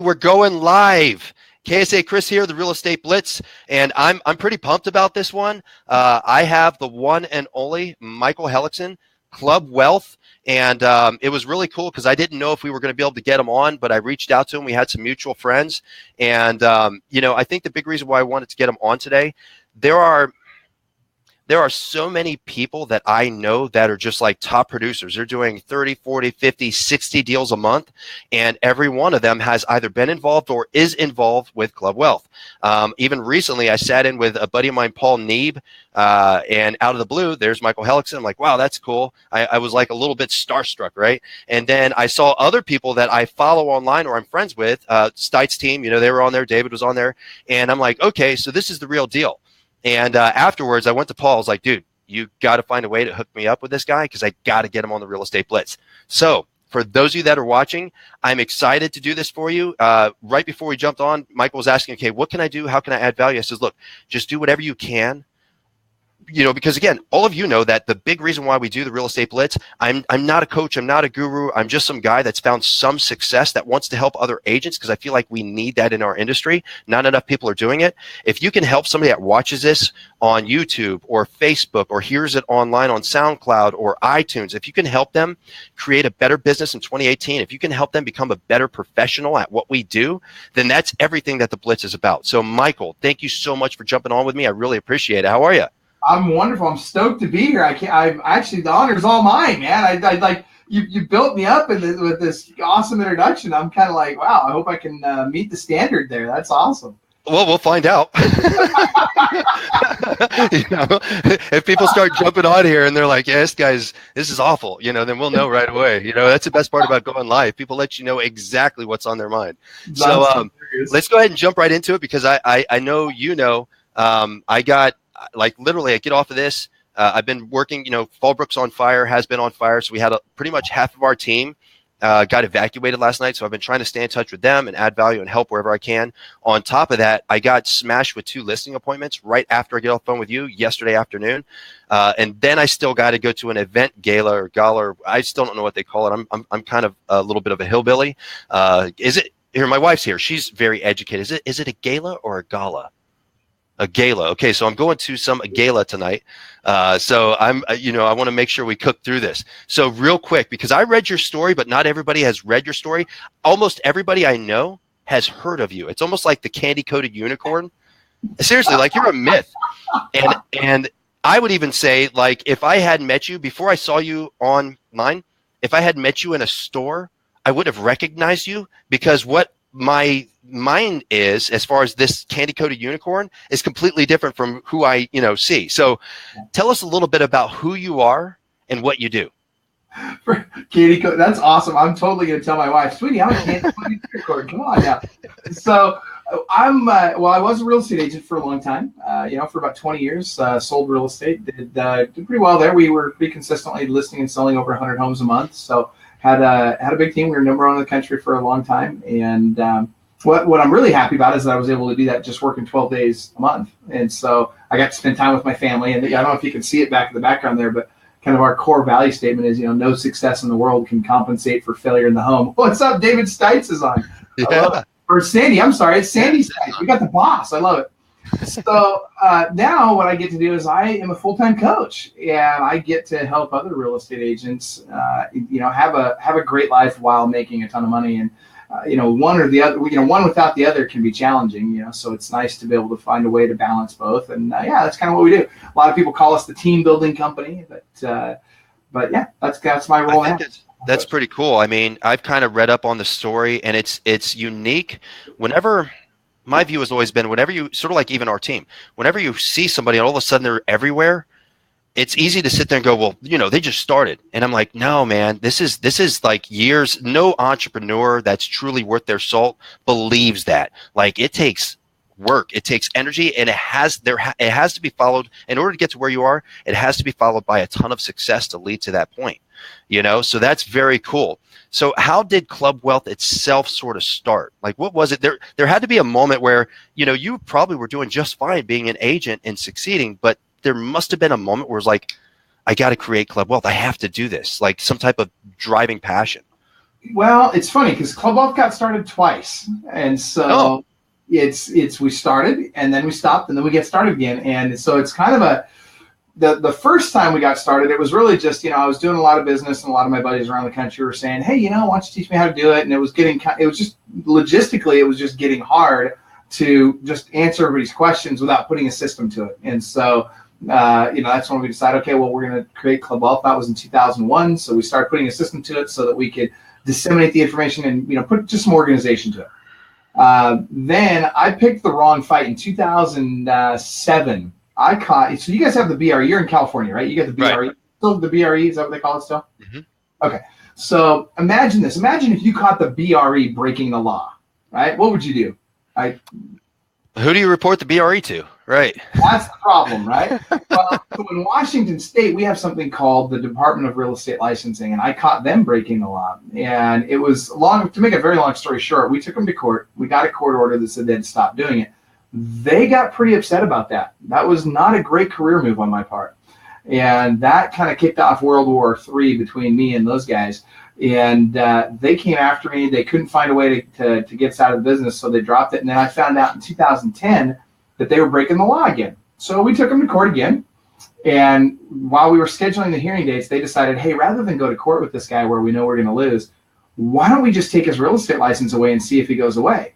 We're going live. KSA Kris here, the Real Estate Blitz, and I'm pretty pumped about this one. I have the one and only Michael Hellickson, Club Wealth, and it was really cool because I didn't know if we were going to be able to get him on, but I reached out to him. We had some mutual friends, and I think the big reason why I wanted to get him on today, there are so many people that I know that are just like top producers. They're doing 30, 40, 50, 60 deals a month. And every one of them has either been involved or is involved with Club Wealth. Even recently, I sat in with a buddy of mine, Paul Neeb, and out of the blue, there's Michael Hellickson. I'm like, wow, that's cool. I was like a little bit starstruck, right? And then I saw other people that I follow online or I'm friends with, Stites team, they were on there. David was on there. And I'm like, okay, so this is the real deal. And afterwards, I went to Paul. I was like, dude, you got to find a way to hook me up with this guy because I got to get him on the Real Estate Blitz. So for those of you that are watching, I'm excited to do this for you. Right before we jumped on, Michael was asking, okay, what can I do? How can I add value? I says, look, just do whatever you can. Because again, all of you know that the big reason why we do the Real Estate Blitz, I'm not a coach, I'm not a guru, I'm just some guy that's found some success that wants to help other agents because I feel like we need that in our industry. Not enough people are doing it. If you can help somebody that watches this on YouTube or Facebook or hears it online on SoundCloud or iTunes, if you can help them create a better business in 2018, if you can help them become a better professional at what we do, then that's everything that the Blitz is about. So Michael, thank you so much for jumping on with me. I really appreciate it. How are you? I'm wonderful. I'm stoked to be here. I'm actually, the honor's all mine, man. I like you built me up with this awesome introduction. I'm kind of like, wow, I hope I can meet the standard there. That's awesome. Well, we'll find out. If people start jumping on here and they're like, yeah, this is awful, then we'll know right away. That's the best part about going live. People let you know exactly what's on their mind. So let's go ahead and jump right into it because I know I got literally I get off of this. I've been working, Fallbrook's on fire, has been on fire. So we had pretty much half of our team got evacuated last night. So I've been trying to stay in touch with them and add value and help wherever I can. On top of that, I got smashed with 2 listing appointments right after I get off the phone with you yesterday afternoon. And then I still got to go to an event gala. I still don't know what they call it. I'm kind of a little bit of a hillbilly. Here, my wife's here. She's very educated. Is it a gala or a gala? A gala. Okay, so I'm going to a gala tonight. So I want to make sure we cook through this. So real quick, because I read your story, but not everybody has read your story. Almost everybody I know has heard of you. It's almost like the candy-coated unicorn. Seriously, like you're a myth. And I would even say, like, if I had met you before I saw you online, if I had met you in a store, I would have recognized you because what my mind is, as far as this candy-coated unicorn, is completely different from who I, see. So tell us a little bit about who you are and what you do. Candy-coated, that's awesome. I'm totally going to tell my wife, sweetie, I'm a candy-coated unicorn. Come on now. So I was a real estate agent for a long time, for about 20 years, sold real estate, did pretty well there. We were pretty consistently listing and selling over 100 homes a month. So had a big team. We were number 1 in the country for a long time. And what I'm really happy about is that I was able to do that just working 12 days a month. And so I got to spend time with my family. And I don't know if you can see it back in the background there, but kind of our core value statement is, no success in the world can compensate for failure in the home. What's up? David Stites is on. Yeah. Or Sandy. I'm sorry. It's Sandy Stites. We got the boss. I love it. So now what I get to do is I am a full-time coach, and I get to help other real estate agents, have a great life while making a ton of money. And one or the other, one without the other can be challenging. So it's nice to be able to find a way to balance both. And that's kind of what we do. A lot of people call us the team building company, but yeah, that's my role now. That's pretty cool. I mean, I've kind of read up on the story, and it's unique. My view has always been whenever you sort of like even our team, whenever you see somebody and all of a sudden they're everywhere, it's easy to sit there and go, well, they just started. And I'm like, no, man, this is like years. No entrepreneur that's truly worth their salt believes that. Like, it takes work, it takes energy, and it has to be followed in order to get to where you are. It has to be followed by a ton of success to lead to that point. So that's very cool. So how did Club Wealth itself sort of start? Like, what was it? There had to be a moment where, you probably were doing just fine being an agent and succeeding, but there must have been a moment where it's like, I got to create Club Wealth. I have to do this, like some type of driving passion. Well, it's funny because Club Wealth got started twice, and so we started and then we stopped and then we get started again, and so it's kind of the first time we got started, it was really just, I was doing a lot of business and a lot of my buddies around the country were saying, hey, why don't you teach me how to do it? And it was just logistically, it was just getting hard to just answer everybody's questions without putting a system to it. And so, that's when we decided, okay, well, we're going to create Club Wealth. That was in 2001. So we started putting a system to it so that we could disseminate the information and, put just some organization to it. Then I picked the wrong fight in 2007. So you guys have the BRE. You're in California, right? You got the BRE. Right. Still the BRE, is that what they call it still? Mm-hmm. Okay. So imagine this. Imagine if you caught the BRE breaking the law, right? What would you do? Who do you report the BRE to? Right. That's the problem, right? Well, so in Washington State, we have something called the Department of Real Estate Licensing, and I caught them breaking the law. And it was to make a very long story short, we took them to court. We got a court order that said they'd stop doing it. They got pretty upset about that. That was not a great career move on my part. And that kind of kicked off World War III between me and those guys. And they came after me. They couldn't find a way to get us out of the business, so they dropped it. And then I found out in 2010 that they were breaking the law again. So we took them to court again. And while we were scheduling the hearing dates, they decided, hey, rather than go to court with this guy where we know we're going to lose, why don't we just take his real estate license away and see if he goes away?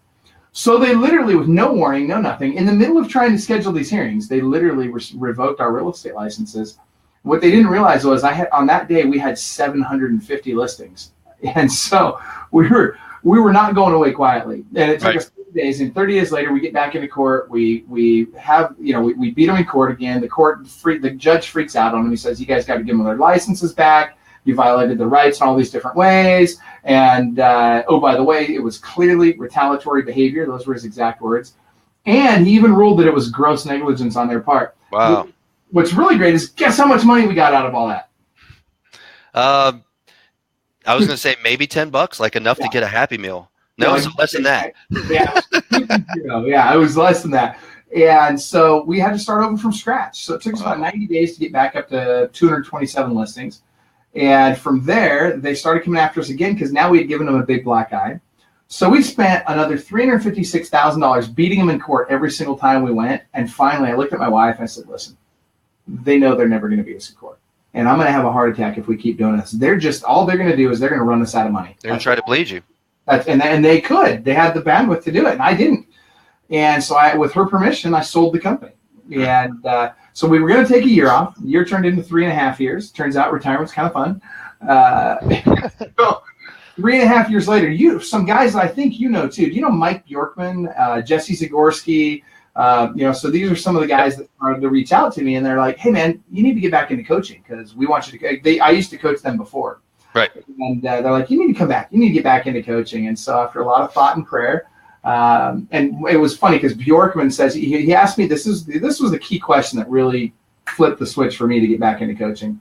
So they literally, with no warning, no nothing, in the middle of trying to schedule these hearings, they literally revoked our real estate licenses. What they didn't realize was on that day we had 750 listings, and so we were not going away quietly. And it took us 30 days. And 30 days later, we get back into court. We beat them in court again. The judge freaks out on them. He says, "You guys got to give them their licenses back. You violated the rights in all these different ways. And, by the way, it was clearly retaliatory behavior." Those were his exact words. And he even ruled that it was gross negligence on their part. Wow. What's really great is, guess how much money we got out of all that? I was going to say maybe $10, like enough to get a Happy Meal. No, it's less than that. Yeah, it was less than that. And so we had to start over from scratch. So it took us about 90 days to get back up to 227 listings. And from there, they started coming after us again because now we had given them a big black eye. So we spent another $356,000 beating them in court every single time we went. And finally, I looked at my wife and I said, listen, they know they're never going to beat us in court. And I'm going to have a heart attack if we keep doing this. All they're going to do is they're going to run us out of money. They're going to try to bleed you. And they could. They had the bandwidth to do it, and I didn't. And so with her permission, I sold the company. And so we were going to take a year off. The year turned into 3.5 years. Turns out retirement's kind of fun. 3.5 years later, some guys that I think you know too. Do you know Mike Bjorkman, Jesse Zagorski? So these are some of the guys that started to reach out to me, and they're like, "Hey, man, you need to get back into coaching because we want you to." I used to coach them before, right? And they're like, "You need to come back. You need to get back into coaching." And so after a lot of thought and prayer, and it was funny because Bjorkman says he asked me this was the key question that really flipped the switch for me to get back into coaching.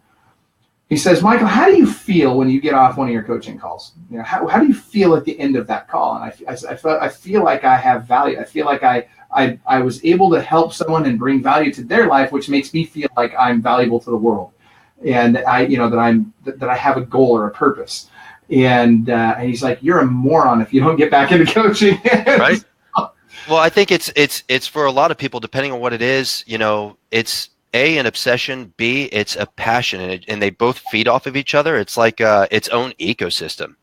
He says, "Michael, how do you feel when you get off one of your coaching calls? How do you feel at the end of that call?" And I feel like I have value. I feel like I was able to help someone and bring value to their life, which makes me feel like I'm valuable to the world, and that I have a goal or a purpose. And he's like, "You're a moron if you don't get back into coaching." Right. Well, I think it's for a lot of people, depending on what it is. It's A, an obsession. B, it's a passion, and they both feed off of each other. It's like its own ecosystem,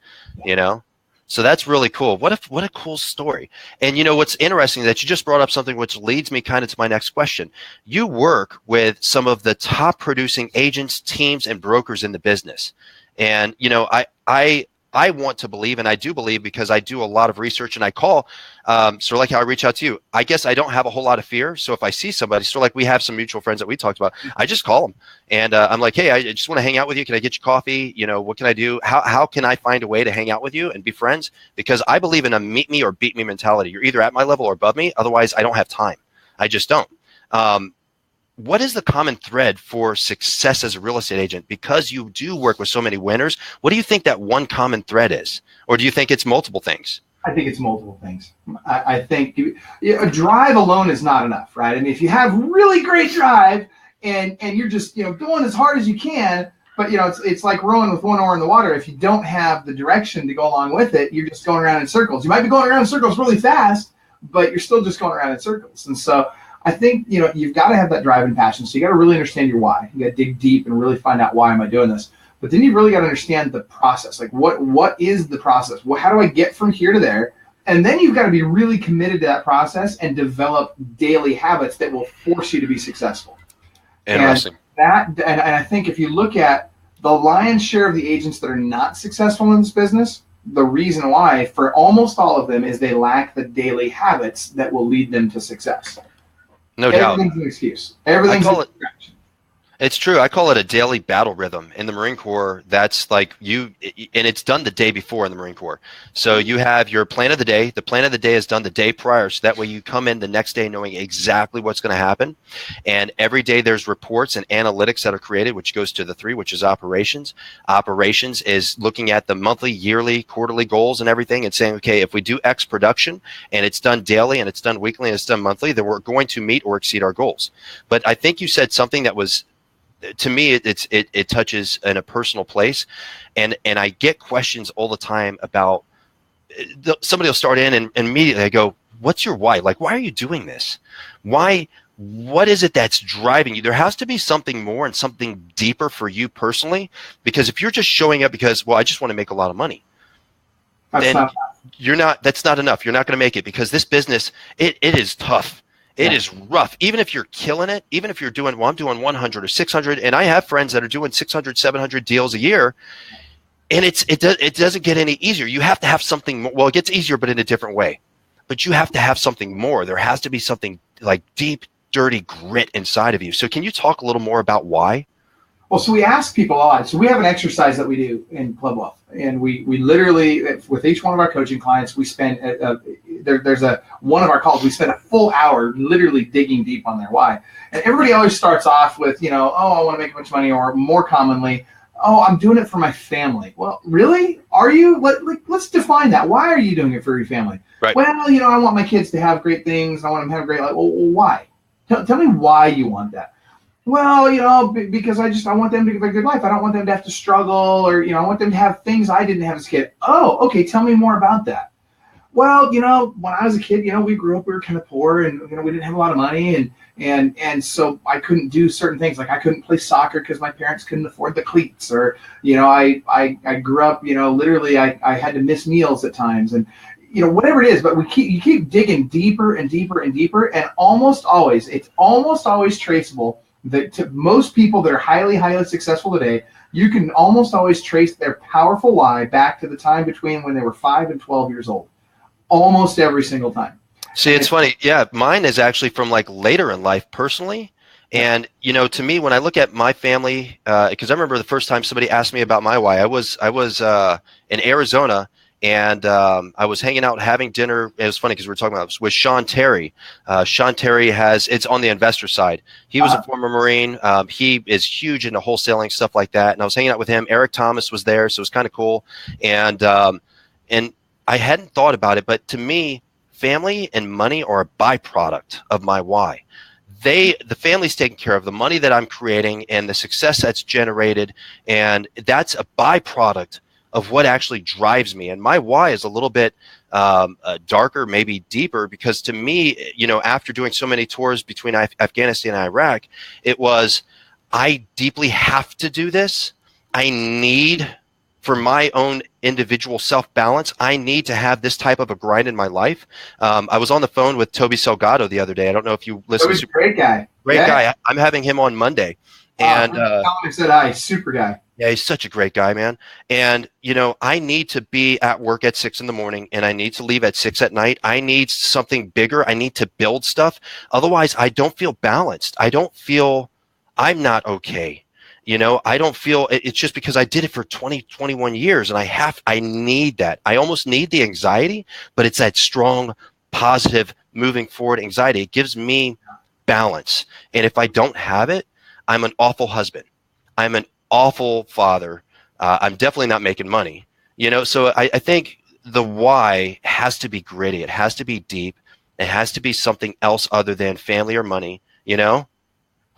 So that's really cool. What a cool story. And what's interesting that you just brought up something which leads me kind of to my next question. You work with some of the top producing agents, teams, and brokers in the business. And I want to believe, and I do believe because I do a lot of research and I call, sort of like how I reach out to you. I guess I don't have a whole lot of fear. So if I see somebody, sort of like we have some mutual friends that we talked about, I just call them and I'm like, "Hey, I just want to hang out with you. Can I get you coffee? What can I do? How can I find a way to hang out with you and be friends?" Because I believe in a meet me or beat me mentality. You're either at my level or above me. Otherwise, I don't have time. I just don't. What is the common thread for success as a real estate agent? Because you do work with so many winners, what do you think that one common thread is? Or do you think it's multiple things? I think it's multiple things. I think a drive alone is not enough, right? I mean, if you have really great drive and you're just going as hard as you can, But it's like rowing with one oar in the water. If you don't have the direction to go along with it, you're just going around in circles. You might be going around in circles really fast, but you're still just going around in circles. And so I think, you've got to have that drive and passion. So you got to really understand your why. You got to dig deep and really find out, why am I doing this? But then you really got to understand the process. Like, what is the process? How do I get from here to there? And then you've got to be really committed to that process and develop daily habits that will force you to be successful. Interesting. And I think if you look at the lion's share of the agents that are not successful in this business, the reason why for almost all of them is they lack the daily habits that will lead them to success. No doubt. Everything's an excuse. Everything's a distraction. It's true. I call it a daily battle rhythm. In the Marine Corps, that's like and it's done the day before in the Marine Corps. So you have your plan of the day. The plan of the day is done the day prior. So that way you come in the next day knowing exactly what's going to happen. And every day there's reports and analytics that are created, which goes to the 3, which is operations. Operations is looking at the monthly, yearly, quarterly goals and everything and saying, okay, if we do X production and it's done daily and it's done weekly and it's done monthly, then we're going to meet or exceed our goals. But I think you said something that was, to me, it touches in a personal place, and I get questions all the time about somebody will start in and immediately I go, what's your why? Like, why are you doing this? Why? What is it that's driving you? There has to be something more and something deeper for you personally, because if you're just showing up because, well, I just want to make a lot of money, that's not enough. You're not going to make it, because this business, it is tough. It is rough. Even if you're killing it, even if you're doing, well, I'm doing 100 or 600, and I have friends that are doing 600, 700 deals a year, and it doesn't get any easier. You have to have something more. Well, it gets easier, but in a different way. But you have to have something more. There has to be something like deep, dirty grit inside of you. So can you talk a little more about why? Well, so we ask people a lot. So we have an exercise that we do in Club Wealth, and we literally, with each one of our coaching clients, we spend one of our calls, we spend a full hour literally digging deep on their why. And everybody always starts off with, oh, I want to make a bunch of money, or more commonly, oh, I'm doing it for my family. Well, really? Are you? Let's define that. Why are you doing it for your family? Right. Well, I want my kids to have great things. I want them to have a great life. Well, why? Tell me why you want that. Well, because I want them to have a good life. I don't want them to have to struggle, or, I want them to have things I didn't have as a kid. Oh, okay. Tell me more about that. Well, when I was a kid, we grew up, we were kind of poor, and, we didn't have a lot of money. And so I couldn't do certain things. Like I couldn't play soccer because my parents couldn't afford the cleats, or, I grew up, literally I had to miss meals at times, and, whatever it is, but you keep digging deeper and deeper and deeper. And it's almost always traceable that to most people that are highly, highly successful today, you can almost always trace their powerful why back to the time between when they were 5 and 12 years old. Almost every single time. See, it's funny. Yeah, mine is actually from like later in life personally. And, to me, when I look at my family, because I remember the first time somebody asked me about my why, I was in Arizona, and I was hanging out having dinner. It was funny because we were talking about this with Sean Terry. Sean Terry it's on the investor side. He was a former Marine. He is huge into wholesaling, stuff like that. And I was hanging out with him. Eric Thomas was there, so it was kind of cool. And I hadn't thought about it, but to me, family and money are a byproduct of my why. The family's taken care of, the money that I'm creating and the success that's generated, and that's a byproduct of what actually drives me. And my why is a little bit darker, maybe deeper, because to me, after doing so many tours between Afghanistan and Iraq, it was, I deeply have to do this. I need, for my own individual self-balance, I need to have this type of a grind in my life. I was on the phone with Toby Salgado the other day. I don't know if you listened. Toby's a great guy. Great guy. I'm having him on Monday. And tell him I said hi. Super guy. Yeah, he's such a great guy, man. And, I need to be at work at 6 a.m, and I need to leave at 6 p.m. I need something bigger. I need to build stuff. Otherwise, I don't feel balanced. I don't feel, I'm not okay. I don't feel, it's just because I did it for 20, 21 years, and I need that. I almost need the anxiety, but it's that strong, positive, moving forward anxiety. It gives me balance. And if I don't have it, I'm an awful husband. I'm an awful father. I'm definitely not making money, so I think the why has to be gritty. It has to be deep. It has to be something else other than family or money,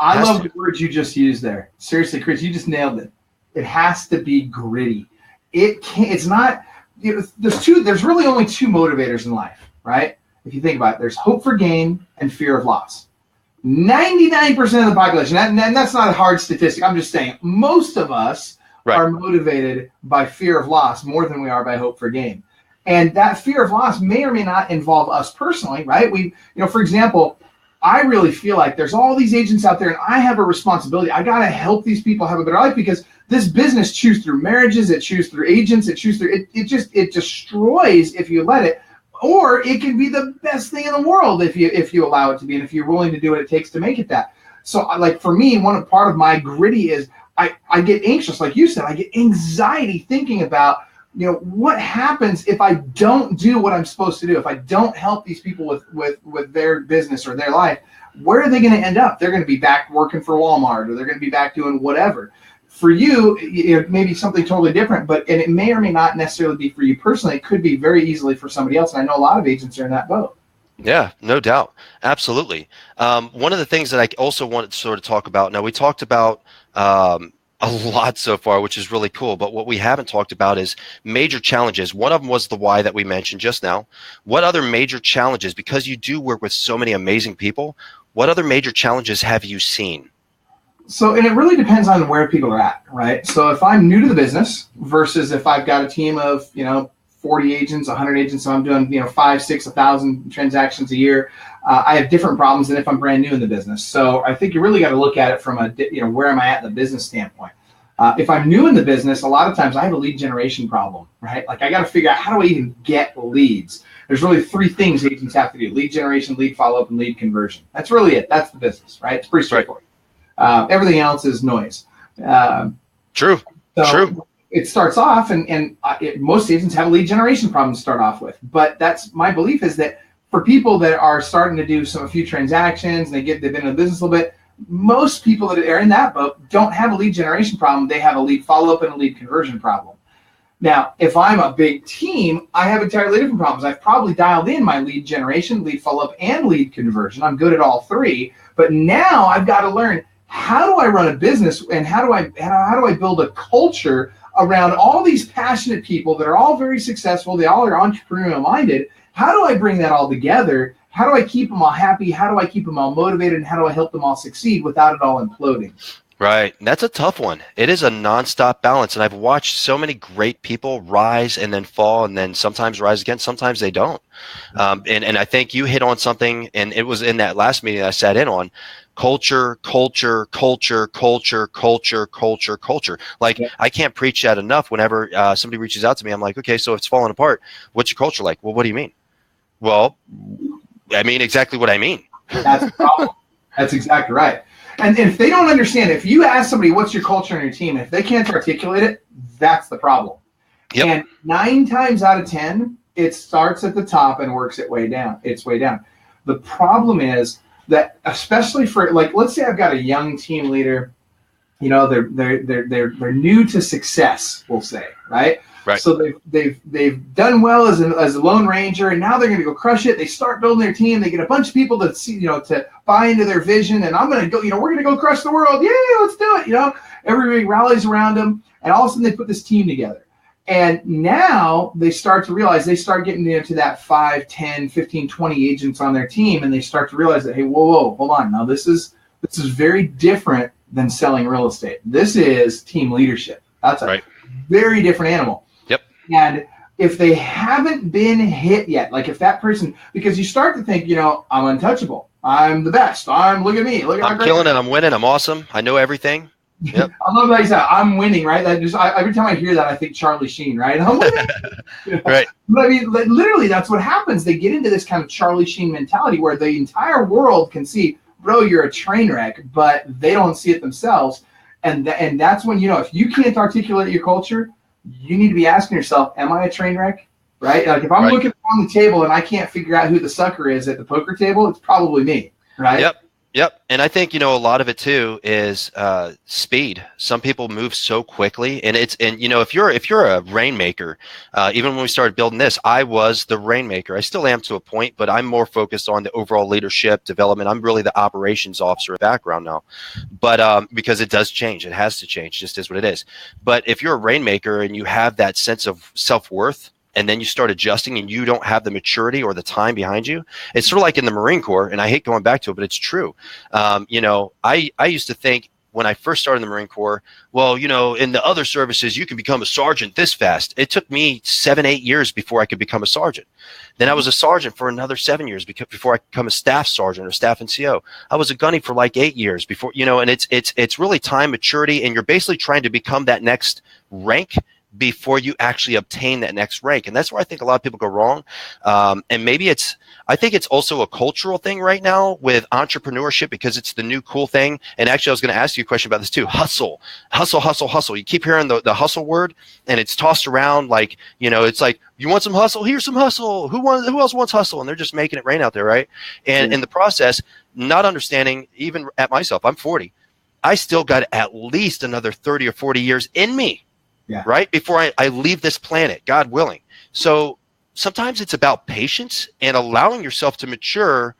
I love the words you just used there. Seriously, Chris, you just nailed it. It has to be gritty. It's not, there's really only two motivators in life, right? If you think about it, there's hope for gain and fear of loss. 99% of the population, and that's not a hard statistic. I'm just saying most of us are motivated by fear of loss more than we are by hope for gain. And that fear of loss may or may not involve us personally, right? For example, I really feel like there's all these agents out there and I have a responsibility. I got to help these people have a better life because this business chews through marriages, it chews through agents, it chews through, it destroys if you let it, or it can be the best thing in the world if you allow it to be, and if you're willing to do what it takes to make it that. So like for me, part of my gritty is I get anxious, like you said, I get anxiety thinking about, what happens if I don't do what I'm supposed to do? If I don't help these people with their business or their life, where are they going to end up? They're going to be back working for Walmart, or they're going to be back doing whatever. For you, it may be something totally different, and it may or may not necessarily be for you personally. It could be very easily for somebody else. And I know a lot of agents are in that boat. Yeah, no doubt. Absolutely. One of the things that I also wanted to sort of talk about, now we talked about a lot so far, which is really cool. But what we haven't talked about is major challenges. One of them was the why that we mentioned just now. What other major challenges, because you do work with so many amazing people, what other major challenges have you seen? So, and it really depends on where people are at, right? So if I'm new to the business versus if I've got a team of, 40 agents, 100 agents, so I'm doing, 5, 6, 1,000 transactions a year, I have different problems than if I'm brand new in the business. So I think you really got to look at it from where am I at in the business standpoint. If I'm new in the business, a lot of times I have a lead generation problem, right? Like I got to figure out, how do I even get leads? There's really 3 things agents have to do: lead generation, lead follow-up, and lead conversion. That's really it. That's the business, right? It's pretty straightforward. Everything else is noise. True. It starts off, and most agents have a lead generation problem to start off with. But that's my belief, is that for people that are starting to do a few transactions, and they've been in the business a little bit, most people that are in that boat don't have a lead generation problem. They have a lead follow-up and a lead conversion problem. Now, if I'm a big team, I have entirely different problems. I've probably dialed in my lead generation, lead follow-up, and lead conversion. I'm good at all 3. But now I've got to learn, how do I run a business, and how do I build a culture around all these passionate people that are all very successful? They all are entrepreneurial minded. How do I bring that all together? How do I keep them all happy? How do I keep them all motivated? And how do I help them all succeed without it all imploding? Right. That's a tough one. It is a nonstop balance. And I've watched so many great people rise and then fall, and then sometimes rise again. Sometimes they don't. And I think you hit on something, and it was in that last meeting I sat in on. Culture. Like, yeah. I can't preach that enough. Whenever somebody reaches out to me, I'm like, okay, so if it's falling apart, what's your culture like? Well, what do you mean? Well, I mean exactly what I mean. That's the problem. That's exactly right. And if they don't understand, if you ask somebody, what's your culture on your team, if they can't articulate it, that's the problem. Yep. And 9 times out of 10, it starts at the top and works its way down. The problem is that, especially for, like, let's say I've got a young team leader, they're new to success, we'll say, right? Right. So they've done well as a lone ranger, and now they're going to go crush it. They start building their team. They get a bunch of people to see, to buy into their vision, and I'm going to go. We're going to go crush the world. Yeah, let's do it. Everybody rallies around them, and all of a sudden they put this team together. And now they start to realize, they start getting into that 5, 10, 15, 20 agents on their team, and they start to realize that, hey, whoa, hold on. Now this is very different than selling real estate. This is team leadership. That's a very different animal. Yep. And if they haven't been hit yet, like if that person, because you start to think, I'm untouchable. I'm the best. Look at me. Look at I'm killing it. I'm winning. I'm awesome. I know everything. Yep. I love that you said, I'm winning, right? Every time I hear that, I think Charlie Sheen, right? I'm winning. Right. But I mean, literally, that's what happens. They get into this kind of Charlie Sheen mentality where the entire world can see, bro, you're a train wreck, but they don't see it themselves. And that's when, if you can't articulate your culture, you need to be asking yourself, am I a train wreck? Right? Like if I'm looking on the table and I can't figure out who the sucker is at the poker table, it's probably me, right? Yep. Yep. And I think, a lot of it too is speed. Some people move so quickly, and if you're a rainmaker, even when we started building this, I was the rainmaker. I still am to a point, but I'm more focused on the overall leadership development. I'm really the operations officer background now, but because it does change, it has to change, just is what it is. But if you're a rainmaker and you have that sense of self-worth, and then you start adjusting and you don't have the maturity or the time behind you. It's sort of like in the Marine Corps, and I hate going back to it, but it's true. I used to think when I first started in the Marine Corps, well, in the other services, you can become a sergeant this fast. It took me 7-8 years before I could become a sergeant. Then I was a sergeant for another 7 years before I could become a staff sergeant or staff NCO. I was a gunny for like 8 years before, and it's really time, maturity, and you're basically trying to become that next rank before you actually obtain that next rank. And that's where I think a lot of people go wrong. And maybe I think it's also a cultural thing right now with entrepreneurship, because it's the new cool thing. And actually, I was going to ask you a question about this too. Hustle, hustle, hustle, hustle. You keep hearing the hustle word, and it's tossed around like, it's like, you want some hustle? Here's some hustle. Who else wants hustle? And they're just making it rain out there, right? And in the process, not understanding, even at myself, I'm 40. I still got at least another 30 or 40 years in me. Yeah. Right before I leave this planet, God willing. So sometimes it's about patience and allowing yourself to mature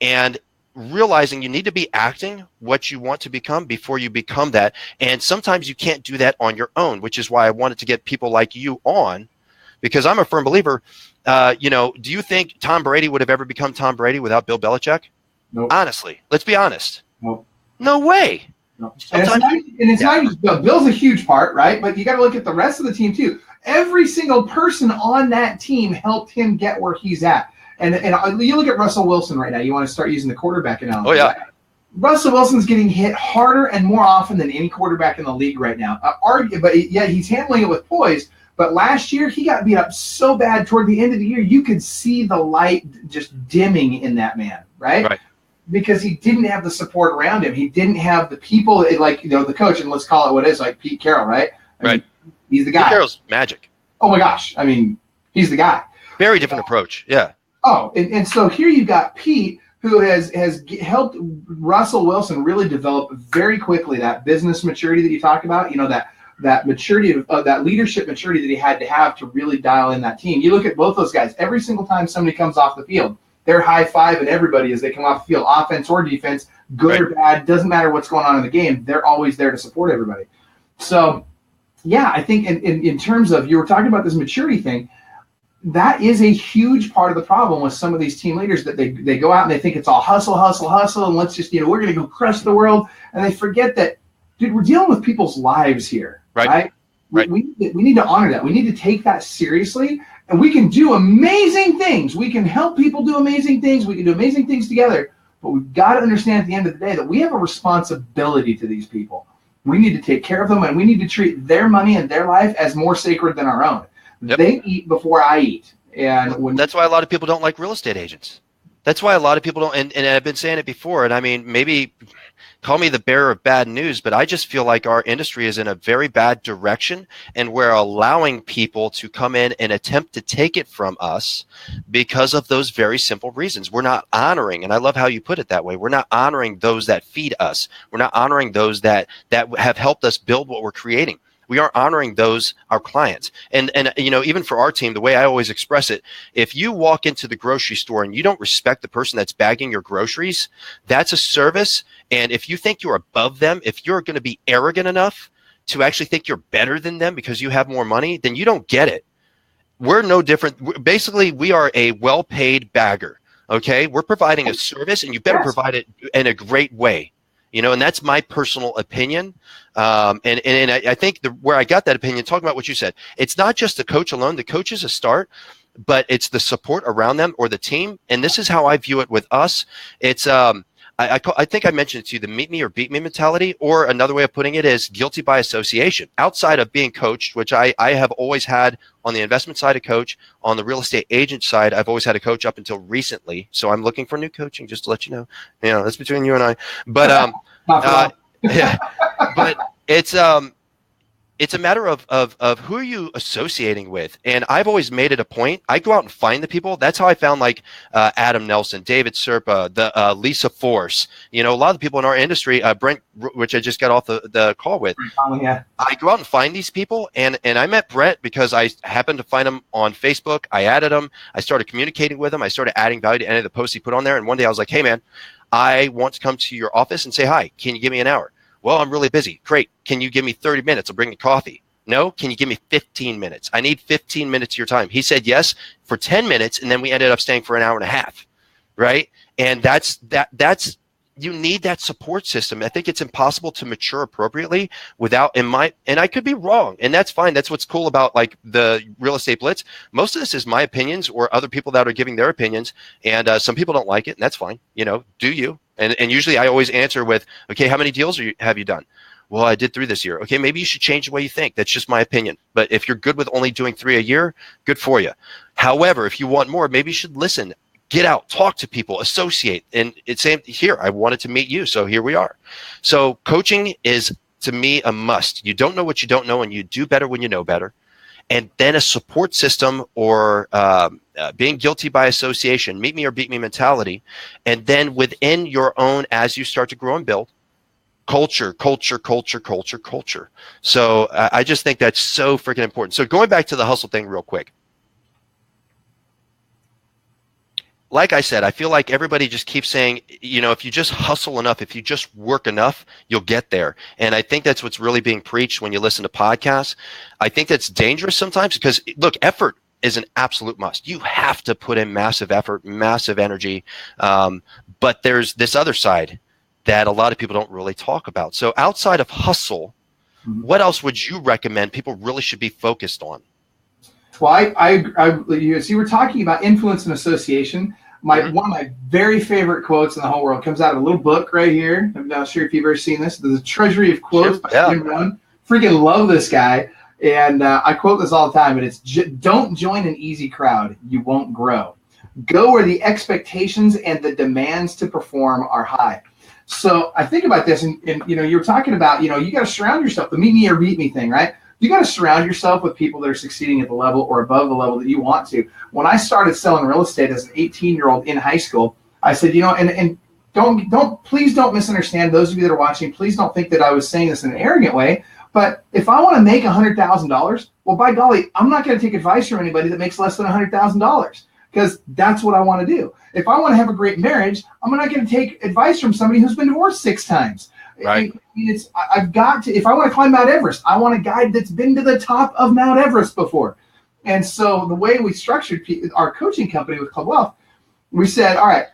and realizing you need to be acting what you want to become before you become that. And sometimes you can't do that on your own, which is why I wanted to get people like you on, because I'm a firm believer. Do you think Tom Brady would have ever become Tom Brady without Bill Belichick? Nope. Honestly, let's be honest. Nope. No way. No. And it's not just Bill. Bill's a huge part, right? But you got to look at the rest of the team too. Every single person on that team helped him get where he's at. And you look at Russell Wilson right now. You want to start using the quarterback analogy. Oh yeah. Right? Russell Wilson's getting hit harder and more often than any quarterback in the league right now. But he's handling it with poise. But last year he got beat up so bad toward the end of the year, you could see the light just dimming in that man, right? Right. Because he didn't have the support around him. He didn't have the people like, the coach, and let's call it what it is, like Pete Carroll, right? I mean, he's the guy. Pete Carroll's magic. Oh my gosh. I mean, he's the guy. Very different approach. Yeah. Oh, and so here you've got Pete, who has helped Russell Wilson really develop very quickly that business maturity that you talked about, that maturity of that leadership maturity that he had to have to really dial in that team. You look at both those guys, every single time somebody comes off the field, they're high-fiving everybody as they come off the field, offense or defense, good or bad, doesn't matter what's going on in the game. They're always there to support everybody. So, yeah, I think in terms of, you were talking about this maturity thing, that is a huge part of the problem with some of these team leaders, that they go out and they think it's all hustle, hustle, hustle, and let's just, we're going to go crush the world. And they forget that, dude, we're dealing with people's lives here, right? We need to honor that. We need to take that seriously. And we can do amazing things. We can help people do amazing things. We can do amazing things together. But we've got to understand at the end of the day that we have a responsibility to these people. We need to take care of them, and we need to treat their money and their life as more sacred than our own. Yep. They eat before I eat. And that's why a lot of people don't like real estate agents. That's why a lot of people don't, and I've been saying it before, and I mean, maybe call me the bearer of bad news, but I just feel like our industry is in a very bad direction, and we're allowing people to come in and attempt to take it from us because of those very simple reasons. We're not honoring, and I love how you put it that way, we're not honoring those that feed us. We're not honoring those that have helped us build what we're creating. We aren't honoring those, our clients. And even for our team, the way I always express it, if you walk into the grocery store and you don't respect the person that's bagging your groceries, that's a service. And if you think you're above them, if you're going to be arrogant enough to actually think you're better than them because you have more money, then you don't get it. We're no different. Basically, we are a well-paid bagger. Okay, we're providing a service, and you better provide it in a great way. And that's my personal opinion. And I think where I got that opinion, talking about what you said, it's not just the coach alone. The coach is a start, but it's the support around them or the team. And this is how I view it with us. It's I think I mentioned it to you, the meet me or beat me mentality, or another way of putting it is guilty by association. Outside of being coached, which I have always had on the investment side a coach, on the real estate agent side, I've always had a coach up until recently. So I'm looking for new coaching, just to let you know. That's between you and I. But yeah, but it's it's a matter of who are you associating with. And I've always made it a point. I go out and find the people. That's how I found like Adam Nelson, David Serpa, the Lisa Force. You know, a lot of the people in our industry, Brent, which I just got off the call with. Oh, yeah. I go out and find these people, and I met Brett because I happened to find him on Facebook. I added him. I started communicating with him. I started adding value to any of the posts he put on there. And one day I was like, hey, man, I want to come to your office and say hi. Can you give me an hour? Well, I'm really busy. Great. Can you give me 30 minutes? I'll bring you coffee. No? Can you give me 15 minutes? I need 15 minutes of your time. He said yes for 10 minutes, and then we ended up staying for an hour and a half, right? And that's you need that support system. I think it's impossible to mature appropriately without, and I could be wrong, and that's fine. That's what's cool about like the Real Estate Blitz. Most of this is my opinions or other people that are giving their opinions, and some people don't like it, and that's fine. You know, do you? And usually I always answer with, okay, how many deals have you done? Well, I did 3 this year. Okay, maybe you should change the way you think. That's just my opinion. But if you're good with only doing 3 a year, good for you. However, if you want more, maybe you should listen, get out, talk to people, associate. And it's saying here, I wanted to meet you, so here we are. So coaching is, to me, a must. You don't know what you don't know, and you do better when you know better. And then a support system or being guilty by association, meet me or beat me mentality. And then within your own, as you start to grow and build, culture. So I just think that's so freaking important. So going back to the hustle thing real quick. Like I said, I feel like everybody just keeps saying, you know, if you just hustle enough, if you just work enough, you'll get there. And I think that's what's really being preached when you listen to podcasts. I think that's dangerous sometimes because, look, effort is an absolute must. You have to put in massive effort, massive energy. But there's this other side that a lot of people don't really talk about. So outside of hustle, what else would you recommend people really should be focused on? Well, you were talking about influence and association. One of my very favorite quotes in the whole world comes out of a little book right here. I'm not sure if you've ever seen this. The Treasury of Quotes by Jim Rohn. Freaking love this guy. And I quote this all the time, but it's don't join an easy crowd. You won't grow. Go where the expectations and the demands to perform are high. So I think about this, and you know, you're talking about, you know, you got to surround yourself, the meet me or beat me thing, right? You got to surround yourself with people that are succeeding at the level or above the level that you want to. When I started selling real estate as an 18-year-old in high school, I said, you know, and please don't misunderstand. Those of you that are watching, please don't think that I was saying this in an arrogant way. But if I want to make $100,000, well, by golly, I'm not going to take advice from anybody that makes less than $100,000 because that's what I want to do. If I want to have a great marriage, I'm not going to take advice from somebody who's been divorced 6 times. Right. I've got to, if I want to climb Mount Everest, I want a guide that's been to the top of Mount Everest before. And so the way we structured our coaching company with Club Wealth, we said, all right,